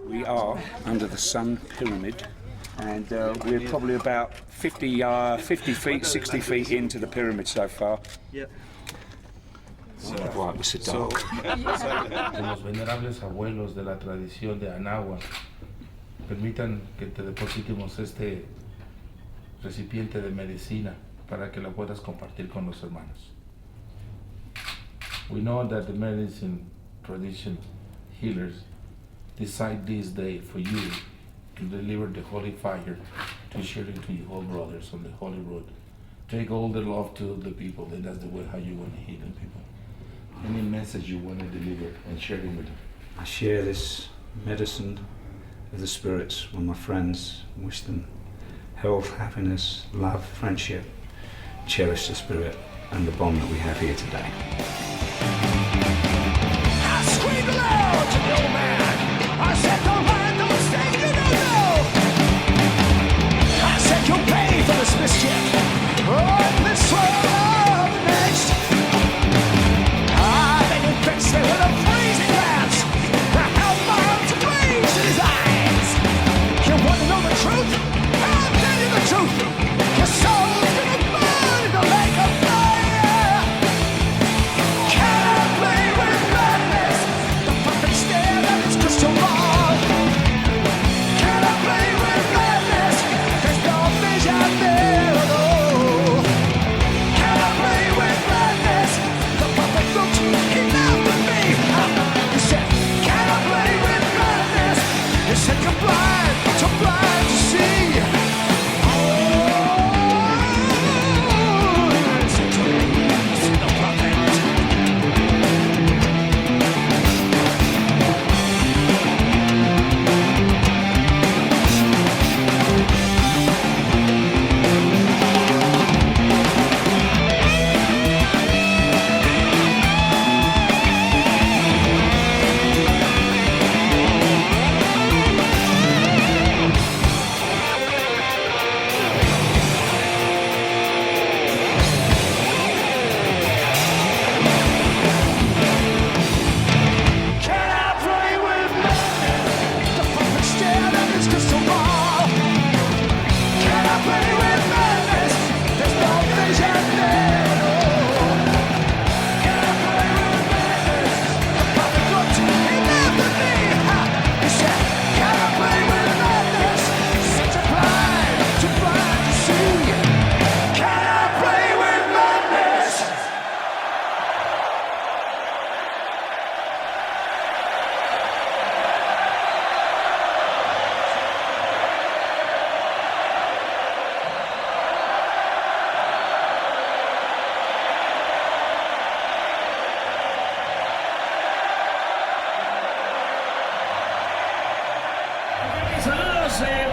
We are under the Sun Pyramid, and we're probably about 50 feet, 60 feet into the pyramid so far. Yep. Why it was so dark. Los venerables abuelos de la tradición de Anáhuac, permitan que te depositemos este recipiente de medicina para que la puedas compartir con los hermanos. We know that the medicine tradition healers decide this day for you to deliver the holy fire to share it to your whole brothers on the holy road. Take all the love to the people, and that's the way how you want to heal the people. Any message you want to deliver and share it with them. I share this medicine of the spirits with my friends. Wish them health, happiness, love, friendship. Cherish the spirit and the bond that we have here today. I screamed aloud to no man. I said, don't mind the mistake, you don't know. I said, you'll pay for this mischief. Oh, this world or the next. Then you fix me with a freezing glance. The hellfire to blaze in his eyes. You want to know the truth? I'll tell you the truth. Your soul's gonna burn in the lake of fire. Can I play with madness? The puppet stare at its crystal ball. Can I play with madness? There's no vision there at all. Can I play with madness? The puppet looked enough at me. He said, can I play with madness? He said, you're blind to see.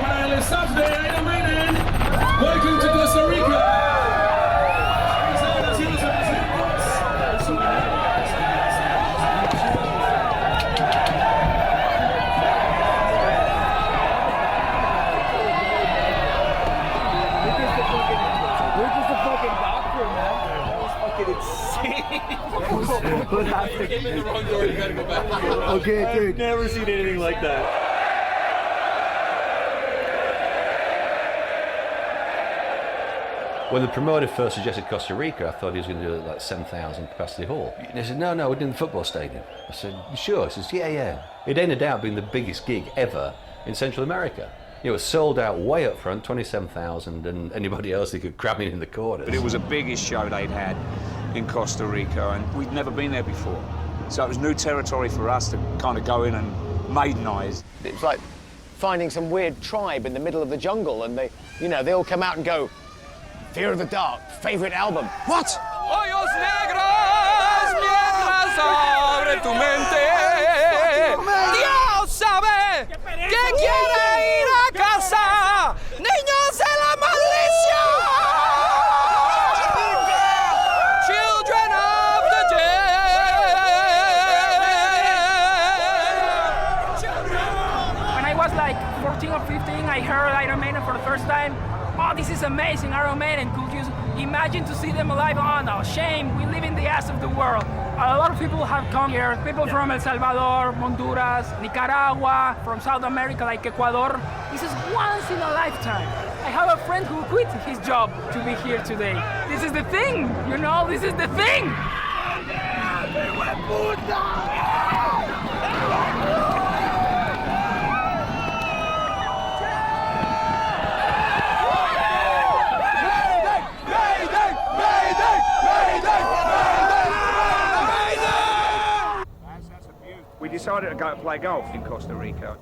Para el staff de Iron Maiden, welcome to Costa Rica. What happened? Came in the wrong door, you gotta go back. Okay, dude. I've never seen anything like that. When the promoter first suggested Costa Rica, I thought he was going to do it like 7,000 capacity hall. And they said, no, we're doing the football stadium. I said, you sure? He says, yeah. It ended up being the biggest gig ever in Central America. It was sold out way up front, 27,000, and anybody else that could cram in the corners. But it was the biggest show they'd had in Costa Rica, and we'd never been there before. So it was new territory for us to kind of go in and Maidenize. It was like finding some weird tribe in the middle of the jungle, and they all come out and go, Fear of the Dark, favorite album. What? Hoyos negros mientras abre tu mente. Dios sabe que quiere ir a casa. Niños de la maldición. Children of the dead. When I was like 14 or 15, I heard Iron Maiden for the first time. Oh, this is amazing, Iron Maiden. Could you Imagine to see them alive. Oh no, shame, we live in the ass of the world. A lot of people have come here, people from El Salvador, Honduras, Nicaragua, from South America like Ecuador. This is once in a lifetime. I have a friend who quit his job to be here today. This is the thing, you know, this is the thing. We decided to go to play golf in Costa Rica.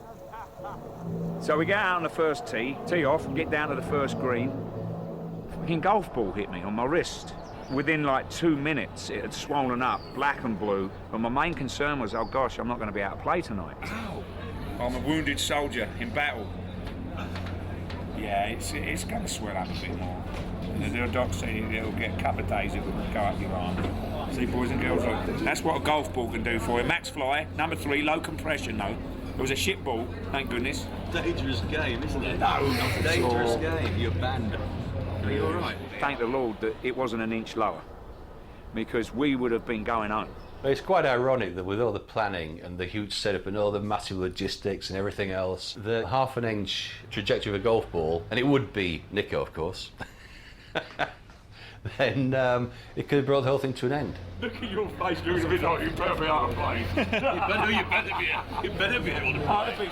So we get out on the first tee off, and get down to the first green. A fucking golf ball hit me on my wrist. Within like 2 minutes, it had swollen up, black and blue. But my main concern was, oh gosh, I'm not going to be able to play tonight. Ow. I'm a wounded soldier in battle. Yeah, it's going to swell up a bit more. The doc said it'll get a couple of days, it will go up your arm. See, boys and girls, look, that's what a golf ball can do for you. Max Fly, number 3, low compression though. It was a shit ball, thank goodness. Dangerous game, isn't it? No, not a dangerous game. You're banned. Are you all right? Thank the Lord that it wasn't an inch lower, because we would have been going home. But it's quite ironic that with all the planning and the huge setup and all the massive logistics and everything else, the half an inch trajectory of a golf ball, and it would be Nico, of course, then it could have brought the whole thing to an end. Look at your face, looks a bit like you're perfectly out of place. you better be able to play.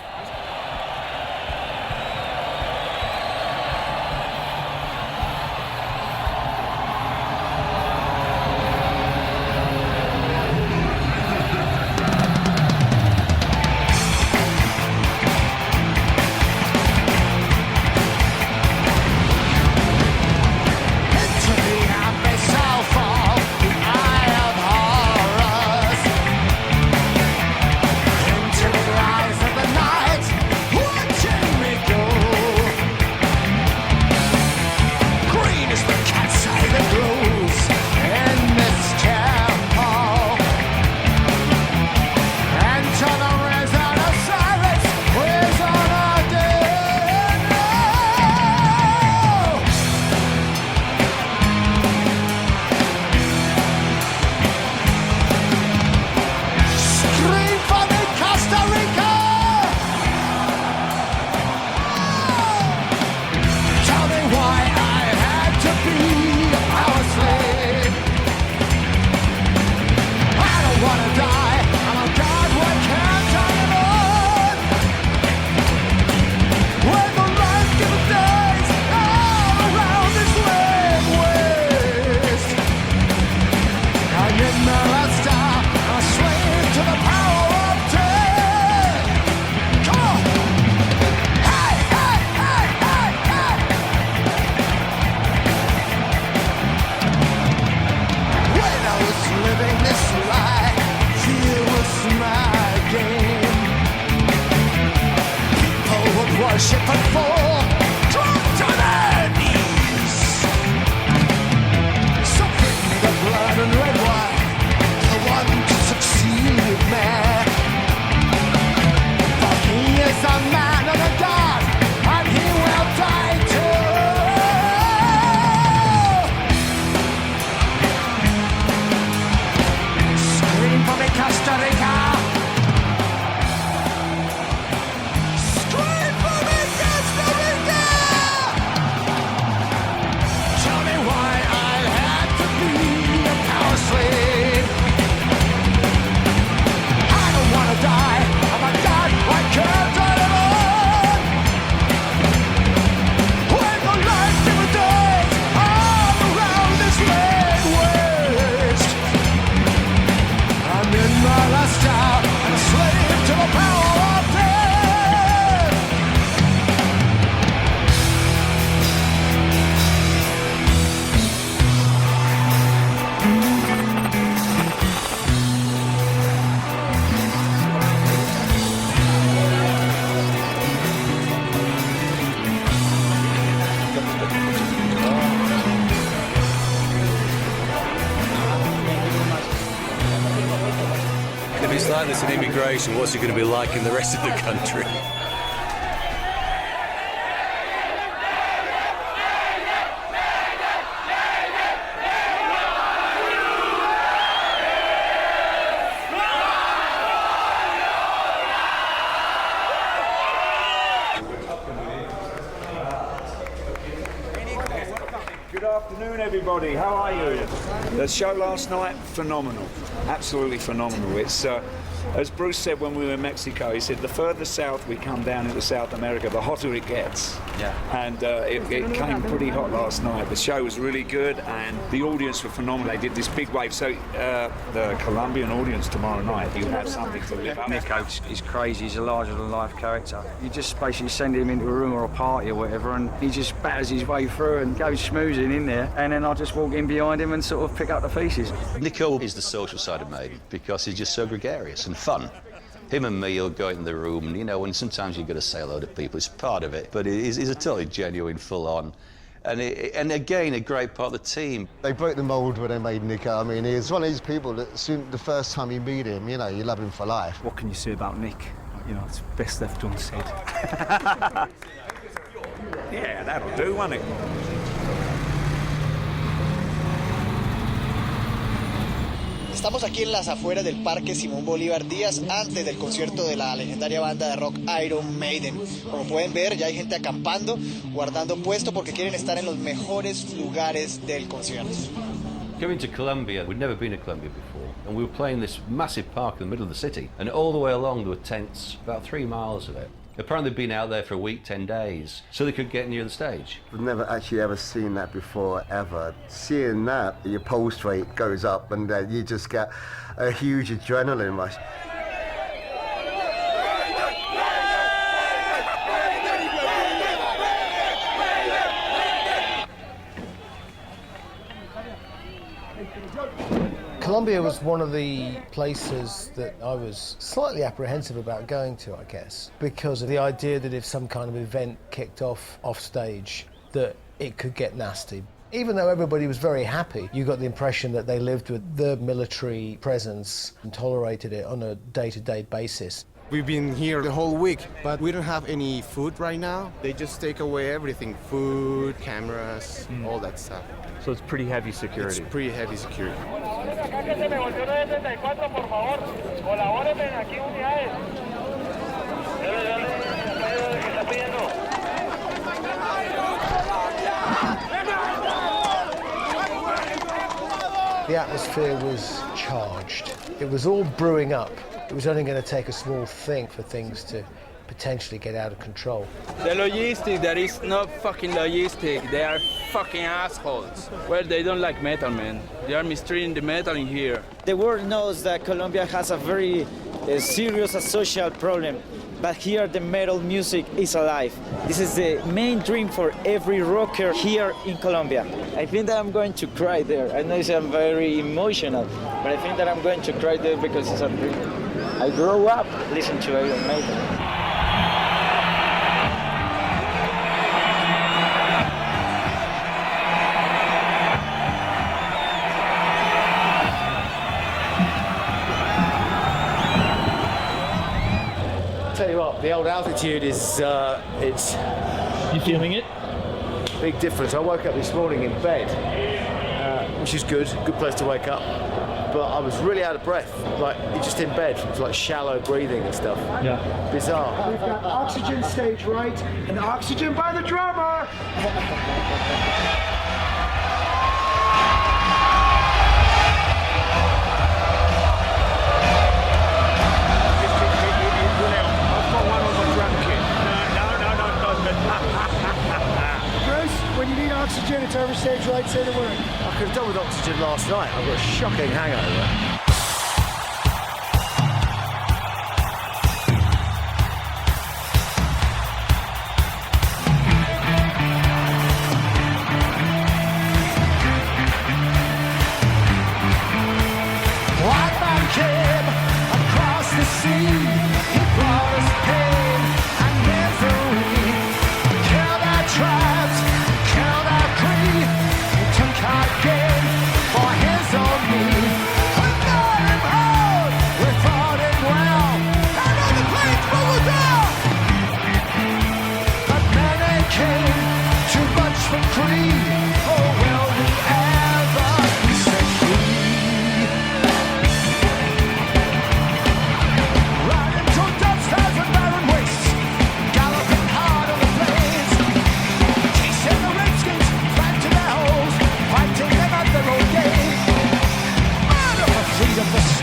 Worship and fall, drop to their knees. Soaking the blood and red wine, the one to succeed me. For he is a man and a god, and he will die too. Scream for me, Costa Rica. If it's like this in immigration, what's it going to be like in the rest of the country? everybody. How are you? The show last night, phenomenal. Absolutely phenomenal. It's, as Bruce said when we were in Mexico, he said the further south we come down into South America, the hotter it gets. Yeah. And it came pretty hot last night. The show was really good and the audience were phenomenal. They did this big wave. So the Colombian audience tomorrow night, you have something to live up. Nico is crazy. He's a larger-than-life character. You just basically send him into a room or a party or whatever, and he just batters his way through and goes schmoozing in there. And then I just walk in behind him and sort of pick up the pieces. Nico is the social side of Maiden because he's just so gregarious and fun. Him and me will go out in the room, and, you know, and sometimes you've got to say hello to people. It's part of it, but he's a totally genuine, full-on. And again, a great part of the team. They broke the mould when they made Nico. I mean, he's one of these people that soon, the first time you meet him, you know, you love him for life. What can you say about Nick? You know, it's best left unsaid. Yeah, that'll do, won't it? Estamos aquí en las afueras del Parque Simón Bolívar, días antes del concierto de la legendaria banda de rock Iron Maiden. Como pueden ver, ya hay gente acampando, guardando puesto porque quieren estar en los mejores lugares del concierto. Going to Colombia, we'd never been to Colombia before, and we were playing this massive park in the middle of the city, and all the way along there were tents, about 3 miles of it. Apparently they'd been out there for a week, 10 days, so they could get near the stage. I've never actually ever seen that before, ever. Seeing that, your pulse rate goes up and you just get a huge adrenaline rush. Colombia was one of the places that I was slightly apprehensive about going to, I guess, because of the idea that if some kind of event kicked off stage, that it could get nasty. Even though everybody was very happy, you got the impression that they lived with the military presence and tolerated it on a day-to-day basis. We've been here the whole week, but we don't have any food right now. They just take away everything, food, cameras, all that stuff. So it's pretty heavy security. It's pretty heavy security. The atmosphere was charged. It was all brewing up. It was only going to take a small thing for things to potentially get out of control. The logistic, there is no fucking logistic. They are fucking assholes. Well, they don't like metal, man. They are mistreating the metal in here. The world knows that Colombia has a very serious social problem, but here the metal music is alive. This is the main dream for every rocker here in Colombia. I think that I'm going to cry there. I know I'm very emotional, but I think that I'm going to cry there because it's a dream. I grew up listening to Iron Maiden. Tell you what, the old altitude is, it's... You feeling it? Big difference. I woke up this morning in bed, which is good place to wake up. But I was really out of breath, like just in bed, it was like shallow breathing and stuff. Yeah. Bizarre. We've got oxygen stage right, and oxygen by the drummer! When you need oxygen, it's over stage right, say the word. I could have done with oxygen last night. I've got a shocking hangover. White man came across the sea. He brought us pain and misery. Killed our tribes, killed our creed. He took our game for his own need.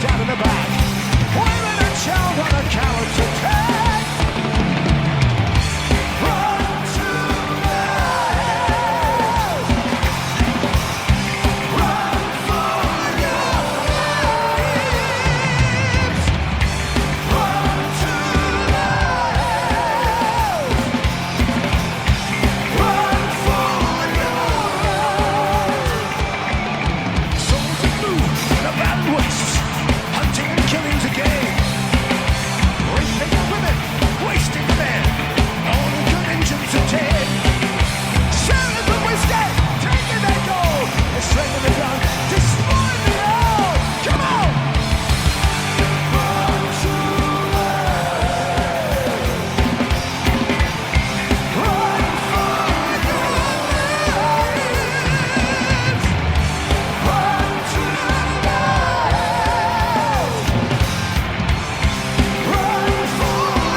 stabbed in the back. Women and child on a coward's attack. Run to the hills. Run for your lives. Run to the hills. Run for your lives. Souls that move in a battle wastes, hunting and killing's a game. Raping the women, wasting the men, all the good engines are dead. Sharing the whiskey, taking their gold, and strengthening the gun, destroying the all. Come on! Run to the run for your lives. Run to the run for your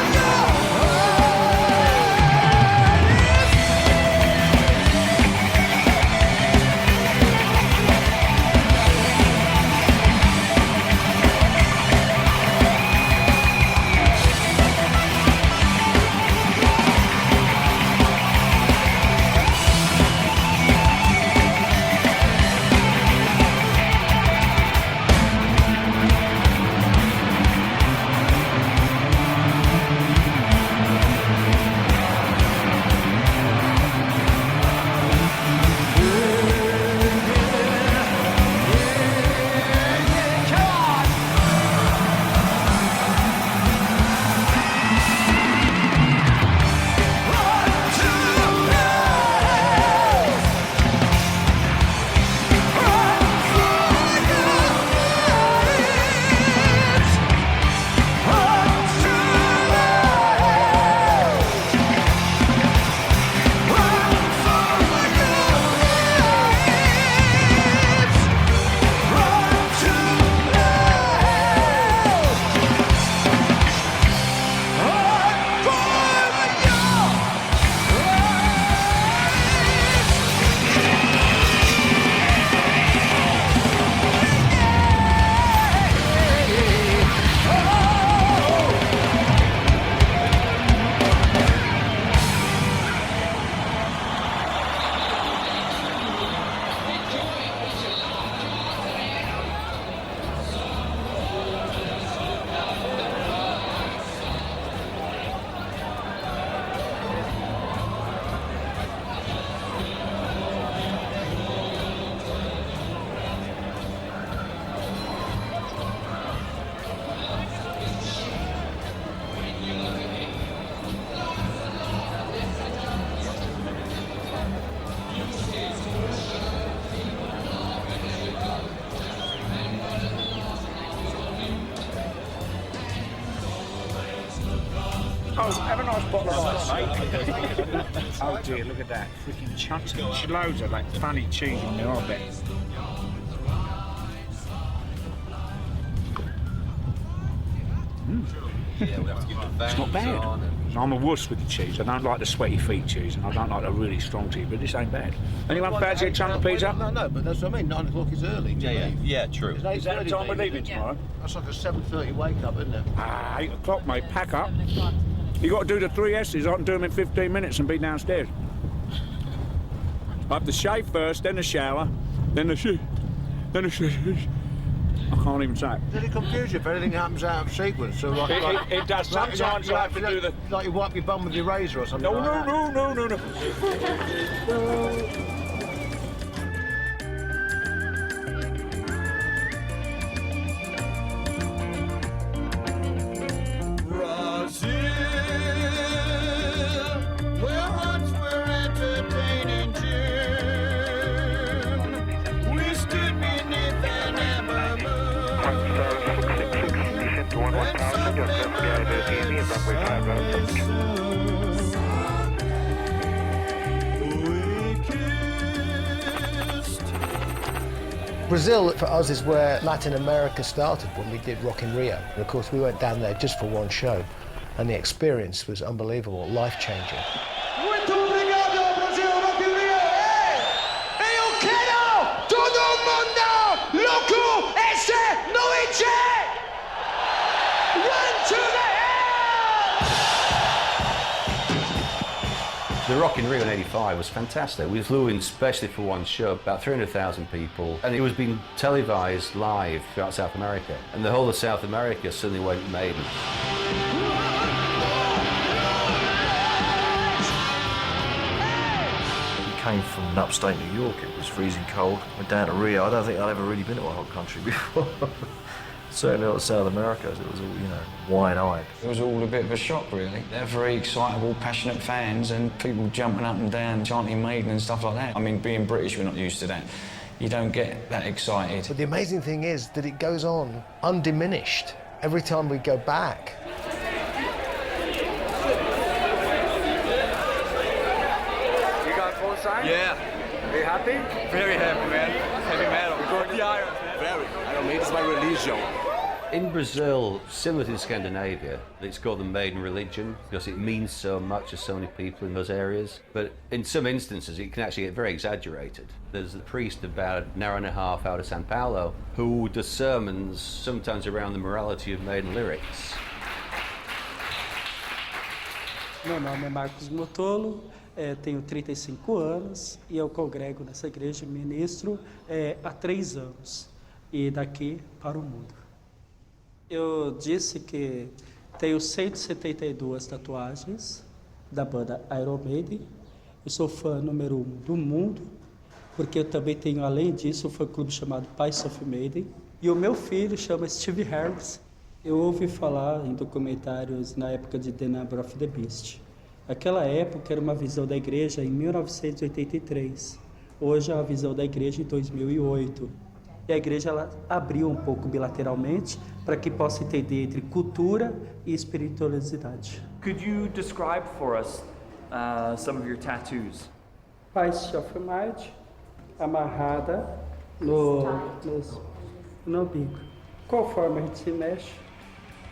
Oh, have a nice bottle of ice, mate. Oh dear, look at that. Freaking chunks of loads of like funny cheese in there, I bet. It's not bad. I'm a wuss with the cheese. I don't like the sweaty feet cheese, and I don't like the really strong cheese, but this ain't bad. Anyone fancy a chunk of pizza? No, but that's what I mean. 9 o'clock is early. Yeah, true. Is Is that the time we're leaving tomorrow? That's like a 7:30 wake up, isn't it? 8 o'clock, mate. Pack up. You got to do the 3 S's. I can do them in 15 minutes and be downstairs. I have to shave first, then the shower, then the I can't even say it. Does it confuse you if anything happens out of sequence? So It does. Sometimes I have to do the... Like you wipe your bum with your razor or something No. Where hearts were entertaining June. We stood beneath an amber moon. Brazil, for us, is where Latin America started when we did Rock in Rio. And of course, we went down there just for one show, and the experience was unbelievable, life-changing. Muito obrigado, Brasil, Rock in Rio. Eu quero todo mundo louco esta noite! The Rock in Rio in '85 was fantastic. We flew in specially for one show, about 300,000 people, and it was being televised live throughout South America. And the whole of South America suddenly went Maiden. Came from upstate New York, it was freezing cold. Went down to Rio. I don't think I'd ever really been to a hot country before. Certainly not South America, it was all, you know, wide-eyed. It was all a bit of a shock, really. They're very excitable, passionate fans and people jumping up and down, chanting Maiden and stuff like that. I mean, being British, we're not used to that. You don't get that excited. But the amazing thing is that it goes on undiminished every time we go back. Yeah. Are you happy? Very happy, man. Heavy metal. We're going to the irons, man. Very. Iron Maiden is my religion. In Brazil, similar to Scandinavia, it's called the Maiden religion because it means so much to so many people in those areas. But in some instances, it can actually get very exaggerated. There's a priest about an hour and a half out of Sao Paulo who does sermons sometimes around the morality of Maiden lyrics. Meu nome é Marcos Motolo, tenho 35 anos e eu congrego nessa igreja, ministro há 3 anos e daqui para o mundo. Eu disse que tenho 172 tatuagens da banda Iron Maiden. Eu sou fã número 1 do mundo, porque eu também tenho, além disso, um fã-clube chamado Pais of Maiden. E o meu filho chama Steve Harris. Eu ouvi falar em documentários na época de The Number of the Beast. Aquela época era uma visão da igreja em 1983. Hoje é a visão da igreja em 2008. E a igreja ela abriu um pouco bilateralmente para que possa entender entre cultura e espiritualidade. Could you describe for us some of your tattoos? Pais of Maiden, amarrada no bico. Conforme a gente se mexe,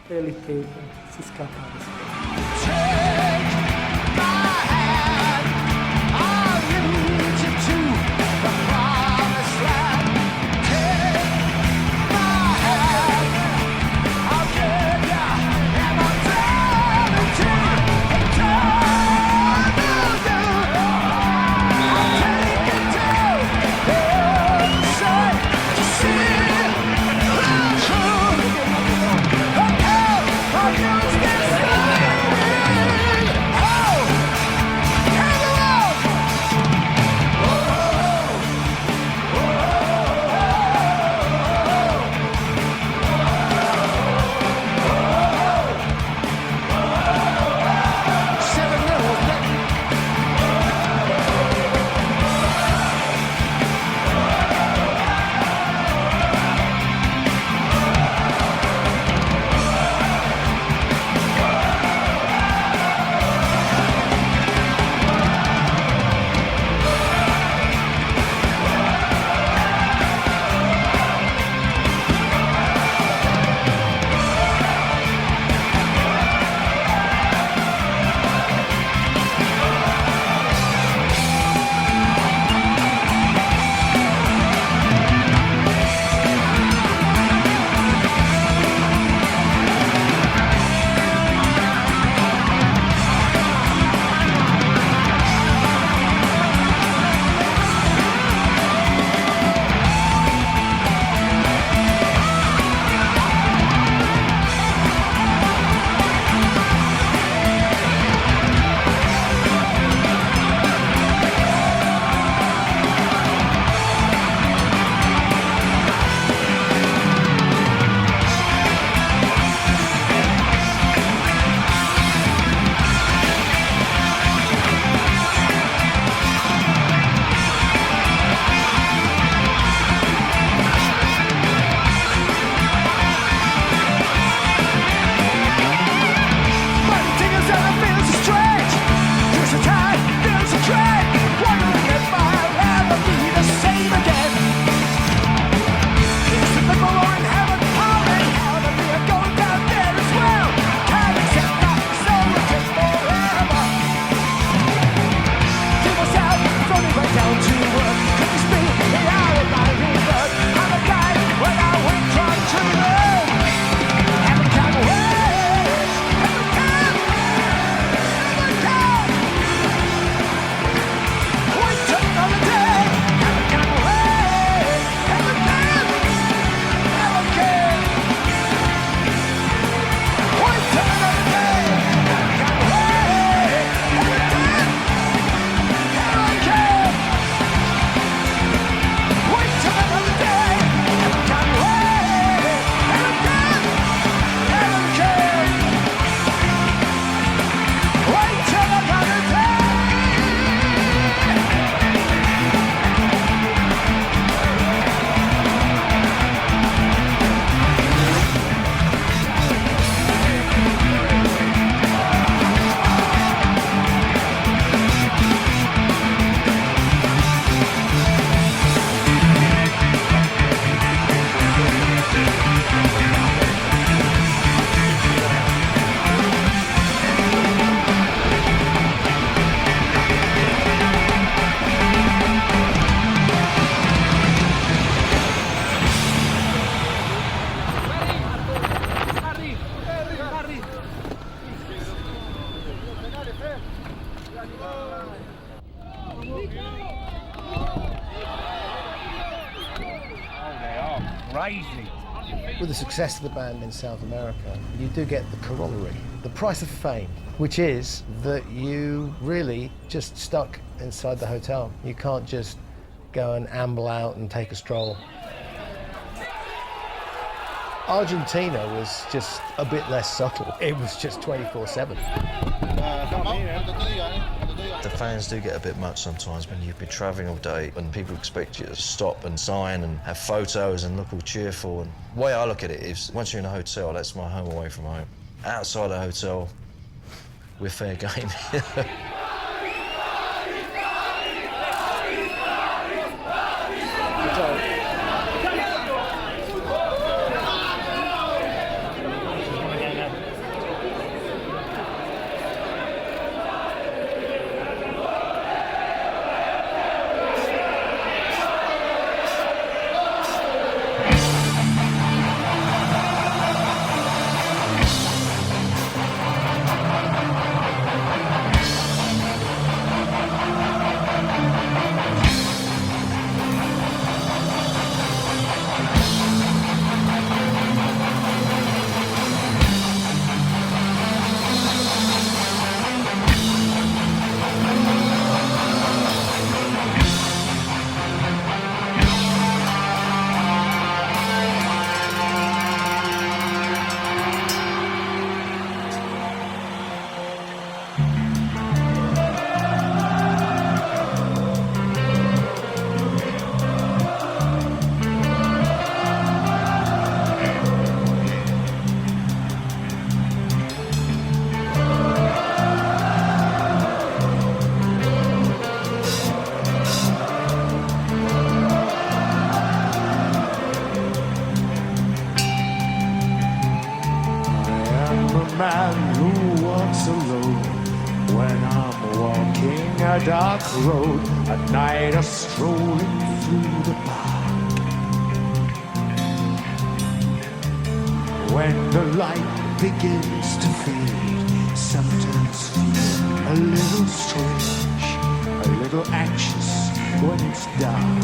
ele tenta se escapar. Yeah. the success of the band in South America, you do get the corollary, the price of fame, which is that you really just stuck inside the hotel. You can't just go and amble out and take a stroll. Argentina was just a bit less subtle. It was just 24/7. The fans do get a bit much sometimes when you've been travelling all day and people expect you to stop and sign and have photos and look all cheerful. And the way I look at it is, once you're in a hotel, that's my home away from home. Outside a hotel, we're fair game. Dark road, at night, a strolling through the park. When the light begins to fade, sometimes feel a little strange, a little anxious when it's dark.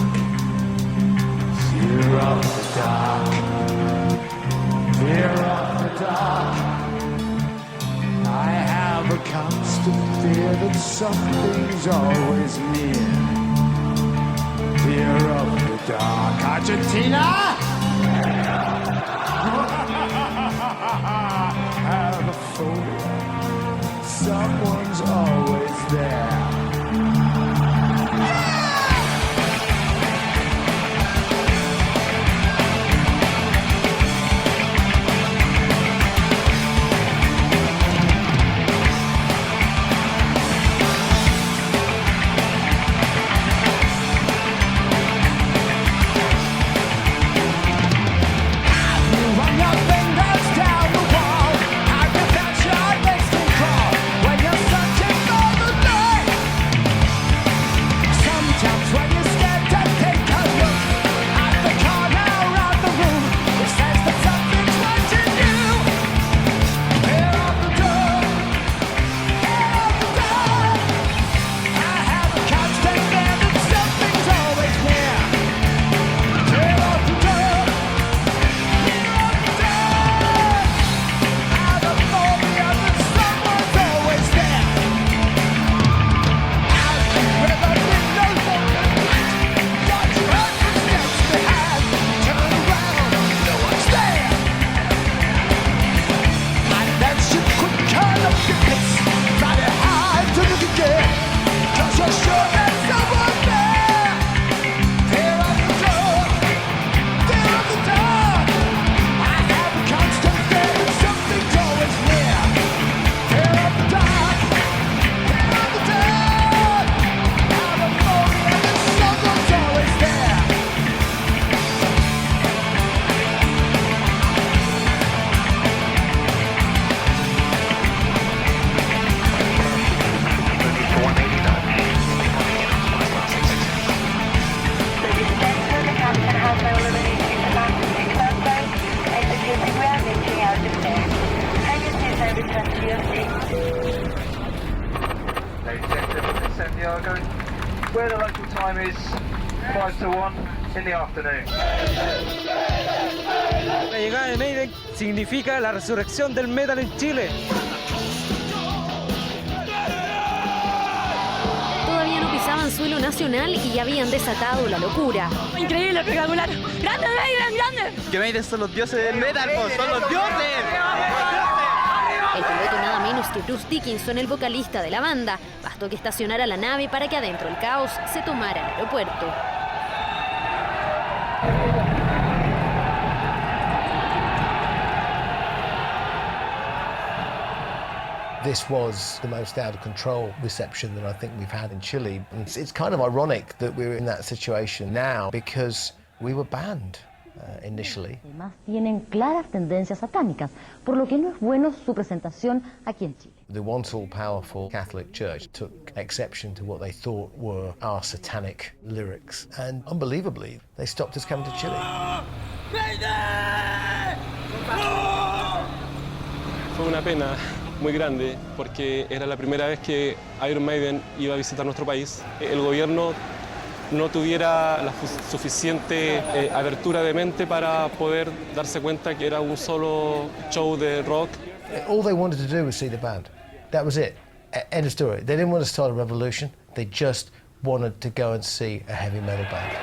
Fear of the dark, fear of the dark. I have a constant fear that something's always near. Fear of the dark. Argentina! Have a phobia. Someone's always there. Where the local time is 5 to 1 in the afternoon. La llegada de Maiden significa la resurrección del metal en Chile. Todavía no pisaban suelo nacional y ya habían desatado la locura. Increíble, espectacular. ¡Grande, Maiden, grande! Que Maiden son los dioses del metal, son los dioses. El piloto nada menos que Bruce Dickinson, el vocalista de la banda. Bastó que estacionara la nave para que adentro el caos se tomara el aeropuerto. This was the most out of control reception that I think we've had in Chile. And it's kind of ironic that we're in that situation now because we were banned initially. Además tienen claras tendencias satánicas, por lo que no es bueno su presentación aquí en Chile. The once all-powerful Catholic Church took exception to what they thought were our satanic lyrics. And unbelievably, they stopped us coming to Chile. Fue una pena muy grande porque era la primera vez que Iron Maiden iba a visitar nuestro país. El gobierno no tuviera la suficiente abertura de mente para poder darse cuenta que era un solo show de rock. All they wanted to do was see the band. That was it. End of story. They didn't want to start a revolution. They just wanted to go and see a heavy metal band.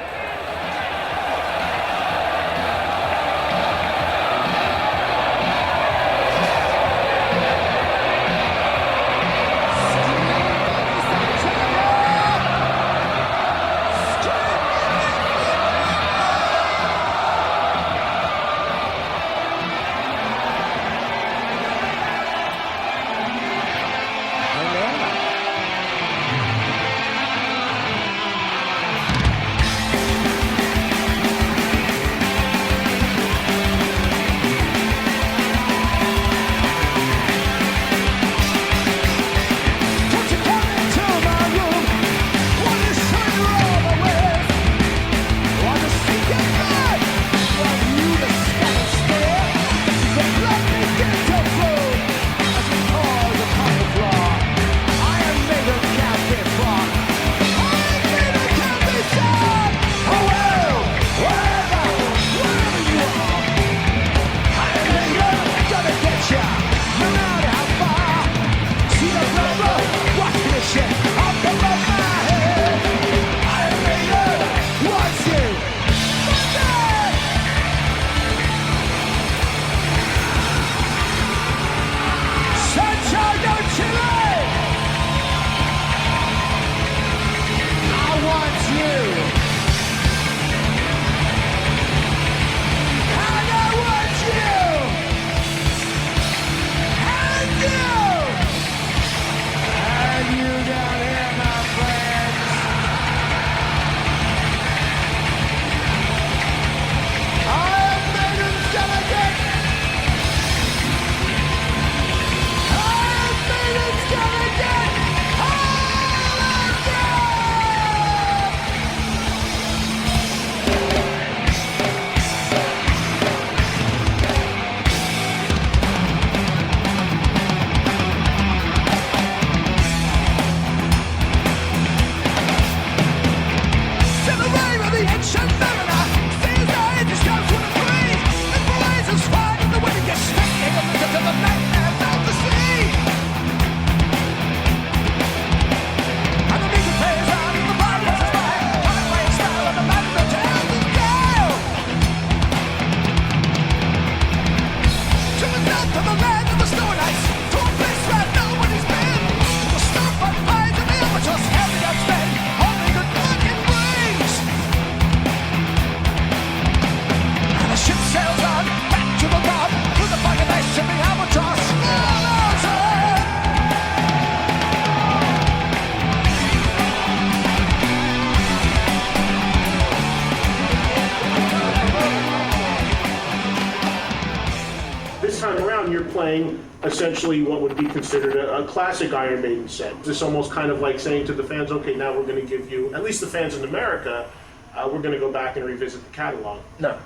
Playing essentially what would be considered a classic Iron Maiden set. It's almost kind of like saying to the fans, okay, now we're going to give you, at least the fans in America, we're going to go back and revisit the catalog. No.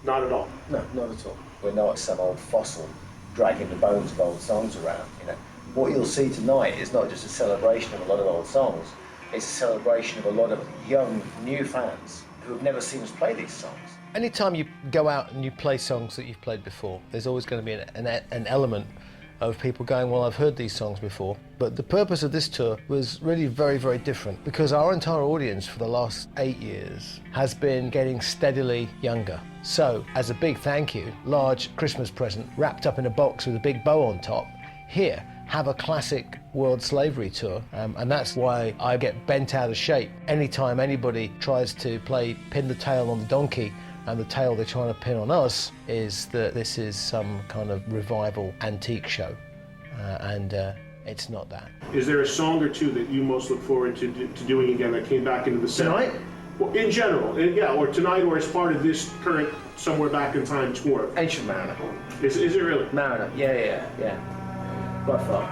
Not at all? No, not at all. We're not some old fossil dragging the bones of old songs around. What you'll see tonight is not just a celebration of a lot of old songs, it's a celebration of a lot of young, new fans who have never seen us play these songs. Anytime you go out and you play songs that you've played before, there's always going to be an element of people going, well, I've heard these songs before. But the purpose of this tour was really very, very different, because our entire audience for the last 8 years has been getting steadily younger. So, as a big thank you, large Christmas present wrapped up in a box with a big bow on top, here, have a classic world slavery tour, and that's why I get bent out of shape anytime anybody tries to play pin the tail on the donkey, and the tail they're trying to pin on us is that this is some kind of revival antique show, and it's not that. Is there a song or two that you most look forward to doing again that came back into the set? Tonight? Well, in general, yeah, or tonight, or as part of this current Somewhere Back in Time tour. Ancient Mariner. Is it really? Mariner, yeah. By far.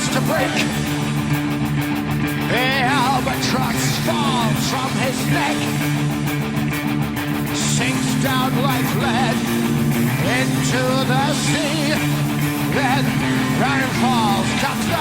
To break, the albatross falls from his neck, sinks down like lead into the sea, then rain falls, comes the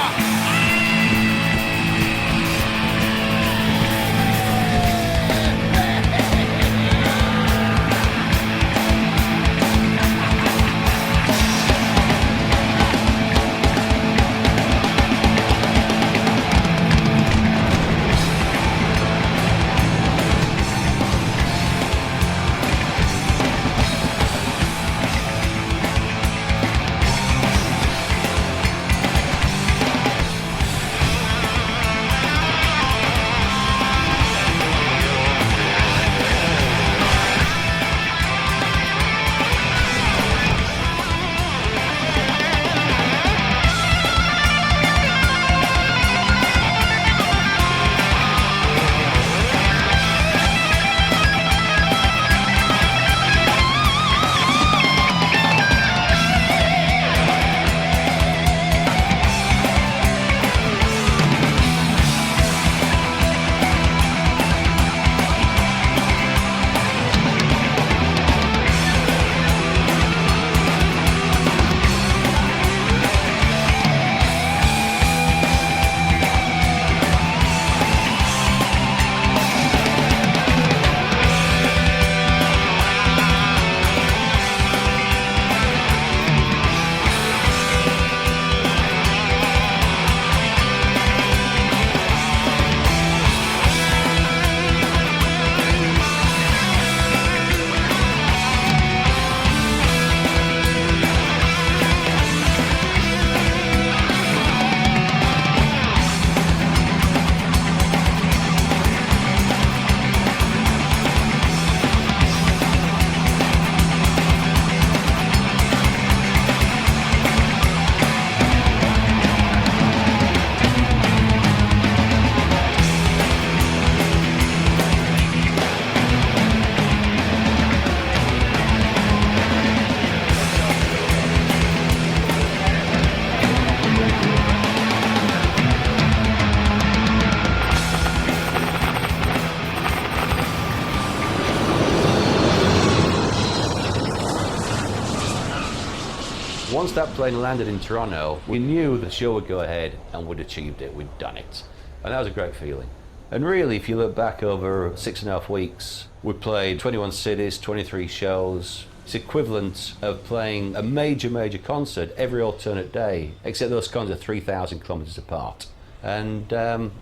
Once that plane landed in Toronto, we knew the show would go ahead and we'd achieved it, we'd done it. And that was a great feeling. And really, if you look back over 6.5 weeks, we played 21 cities, 23 shows. It's equivalent of playing a major concert every alternate day, except those concerts are 3,000 kilometers apart. And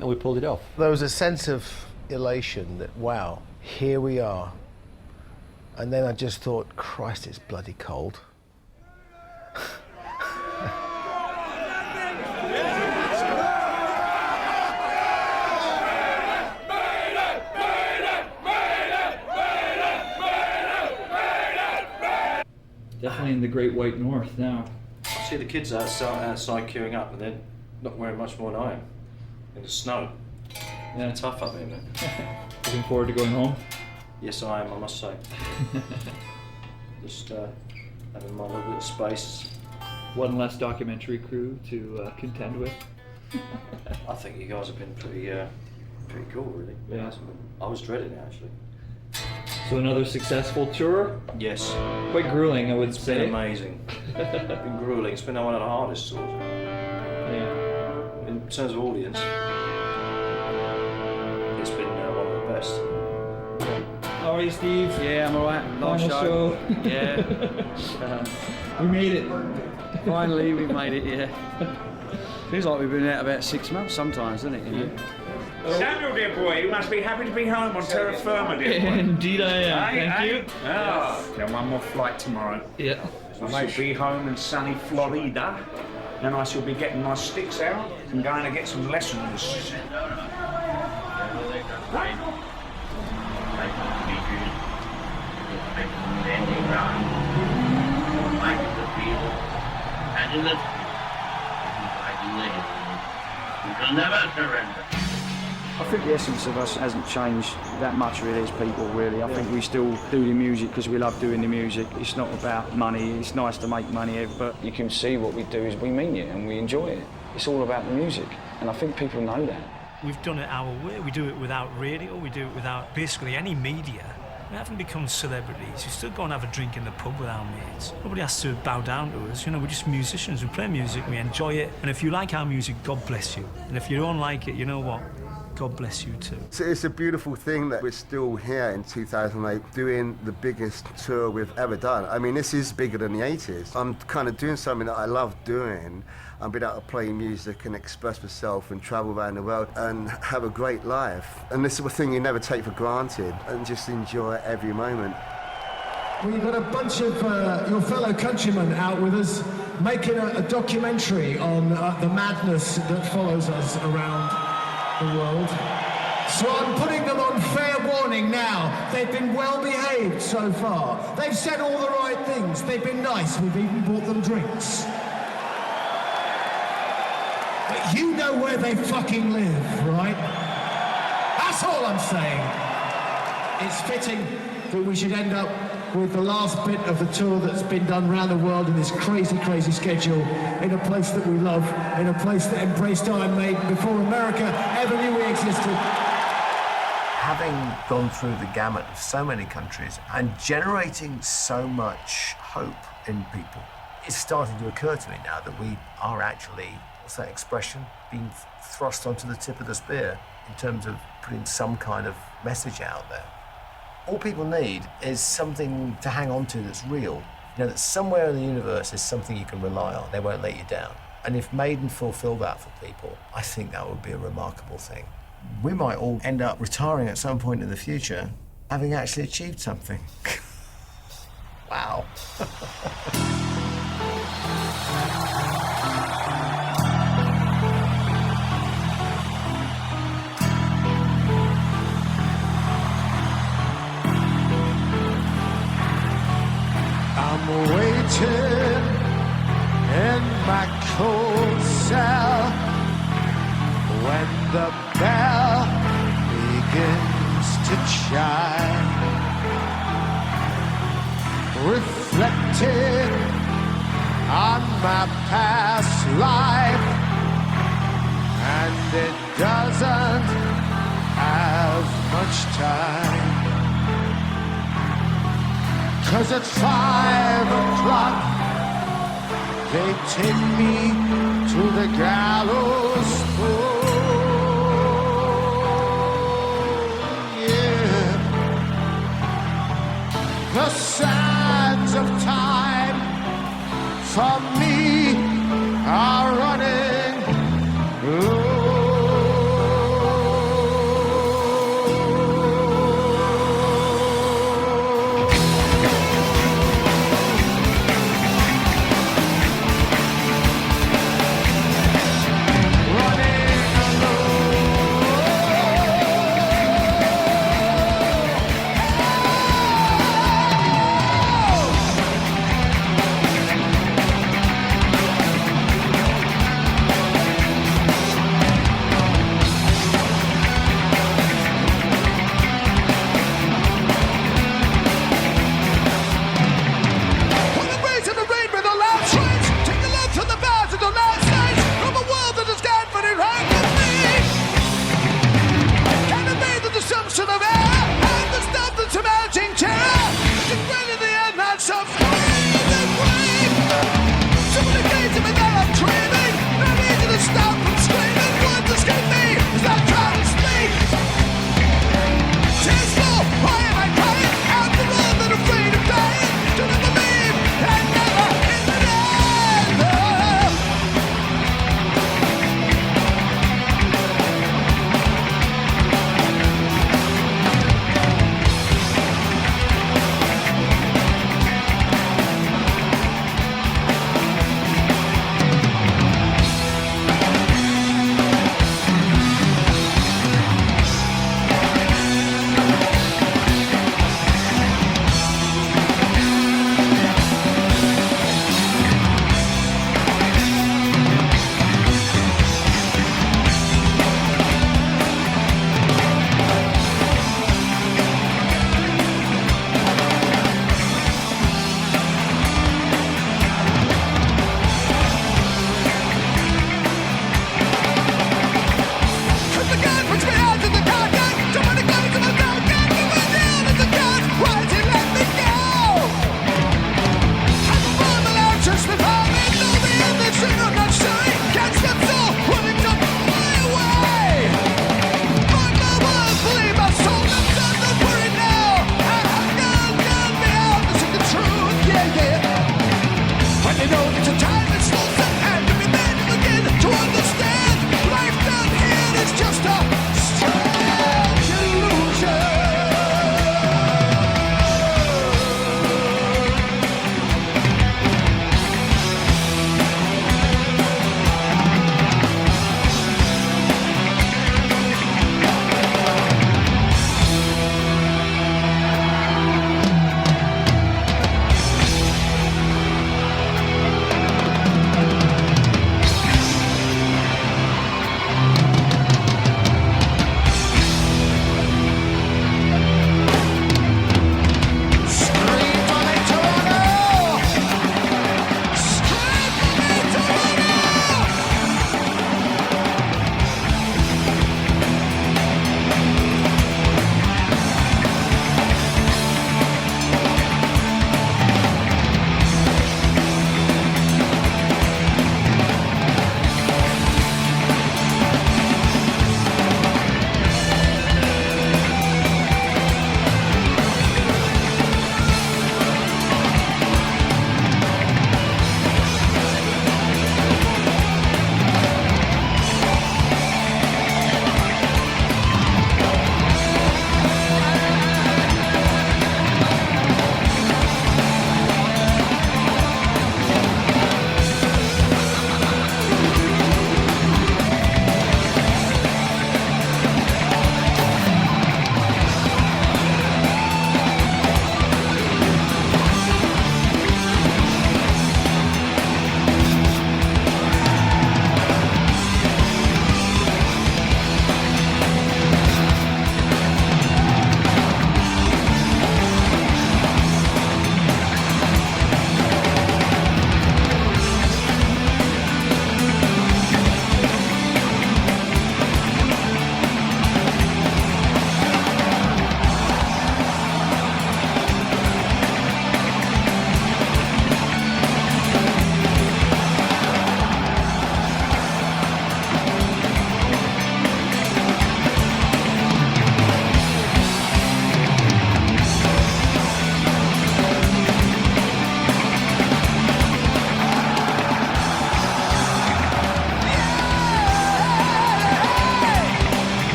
we pulled it off. There was a sense of elation that, wow, here we are. And then I just thought, Christ, it's bloody cold. Definitely in the Great White North now. I see the kids outside queuing up, and they're not wearing much more than I am. In the snow. Yeah, tough up here, man. Looking forward to going home? Yes, I am, I must say. Just having my little bit of space. One less documentary crew to contend with. I think you guys have been pretty cool, really. Yeah. I was dreading it, actually. So another successful tour? Yes. Quite grueling, I would say. It's been amazing. It's been grueling. It's been one of the hardest tours. Yeah. In terms of audience, it's been one of the best. How are you, Steve? Yeah, I'm alright. Nice show. Yeah. We made it. Finally, we made it, yeah. Feels like we've been out about 6 months sometimes, doesn't it? You know? Samuel, dear boy, you must be happy to be home on terra firma, dear boy. Indeed I am. Thank you. Ah, yeah, one more flight tomorrow. Yeah. I shall be home in sunny Florida, and I shall be getting my sticks out and going to get some lessons. We'll never surrender. I think the essence of us hasn't changed that much really as people, really. I think we still do the music because we love doing the music. It's not about money. It's nice to make money, but you can see what we do is we mean it and we enjoy it. It's all about the music, and I think people know that. We've done it our way. We do it without radio. We do it without basically any media. We haven't become celebrities. We still go and have a drink in the pub with our mates. Nobody has to bow down to us. You know, we're just musicians. We play music, we enjoy it. And if you like our music, God bless you. And if you don't like it, you know what? God bless you too. So it's a beautiful thing that we're still here in 2008 doing the biggest tour we've ever done. I mean, this is bigger than the 80s. I'm kind of doing something that I love doing. I'm being able to play music and express myself and travel around the world and have a great life. And this is a thing you never take for granted and just enjoy every moment. We've got a bunch of your fellow countrymen out with us making a documentary on the madness that follows us around the world. So I'm putting them on fair warning now. They've been well behaved so far. They've said all the right things. They've been nice. We've even bought them drinks. But you know where they fucking live, right? That's all I'm saying. It's fitting that we should end up with the last bit of the tour that's been done around the world in this crazy, crazy schedule, in a place that we love, in a place that embraced Iron Maiden before America ever knew we existed. Having gone through the gamut of so many countries and generating so much hope in people, it's starting to occur to me now that we are actually, what's that expression, being thrust onto the tip of the spear in terms of putting some kind of message out there. All people need is something to hang on to that's real. You know, that somewhere in the universe is something you can rely on. They won't let you down. And if Maiden fulfill that for people, I think that would be a remarkable thing. We might all end up retiring at some point in the future, having actually achieved something. Wow. I'm waiting in my cold cell when the bell begins to chime, reflecting on my past life, and it doesn't have much time. 'Cause at 5 o'clock they take me to the gallows pole. Yeah. The sands of time for me are running low.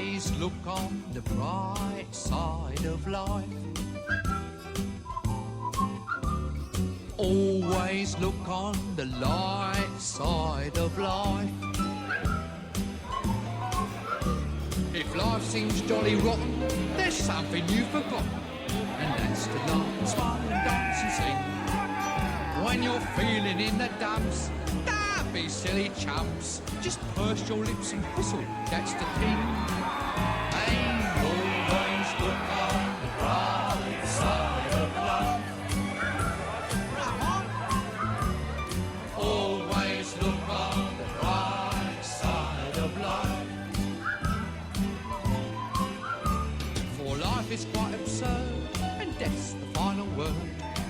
Always look on the bright side of life. Always look on the light side of life. If life seems jolly rotten, there's something you've forgotten, and that's to laugh and smile and dance and sing. When you're feeling in the dumps, don't be silly chumps. Just purse your lips and whistle, that's the thing. And always look on the bright side of life. Always look on the bright side of life. For life is quite absurd, and death's the final word.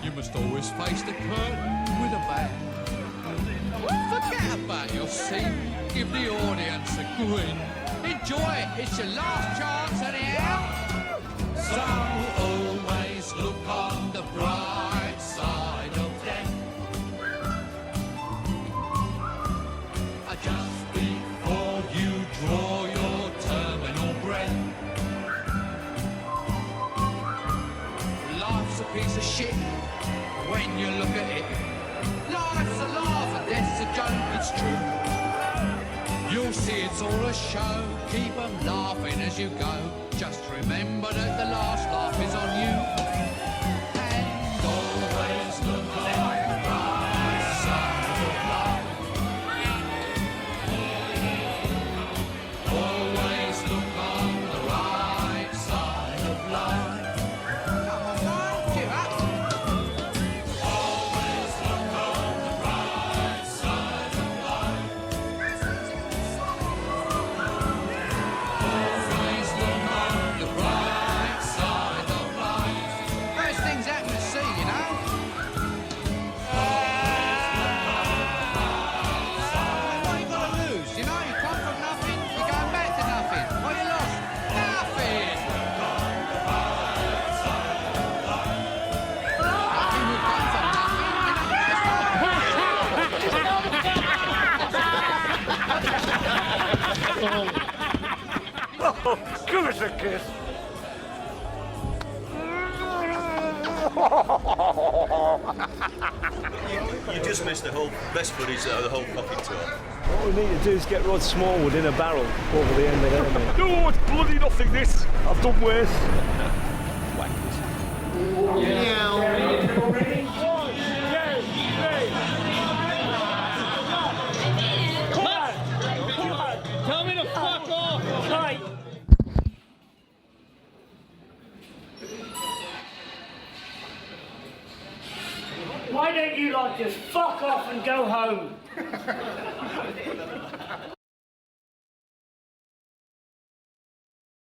You must always face the curtain with a bang. Forget about your seat, give the audience a grin. Enjoy it, it's your last chance anyhow. So always look on the bright side of death. Just before you draw your terminal breath. Life's a piece of shit when you look at it. Life's a laugh and death's a joke, it's true. You'll see it's all a show, keep 'em laughing as you go. Just remember that the last laugh is on you. And always look on the bright side of life. Always look on the right side of life. Come on, man, cheer up. Always look on the right side of life. Always look on the right side of life. First things happen to see, you know. What you got to lose? You know, you come from nothing, you're going back to nothing. What you lost? Nothing. Nothing will come from nothing. Oh, give us a kiss. You just missed the whole best footage of the whole fucking tour. What we need to do is get Rod Smallwood in a barrel over the end of it. No, it's bloody nothing this. I've done worse. Tell me to fuck off. Right. Why don't you lot just fuck off and go home?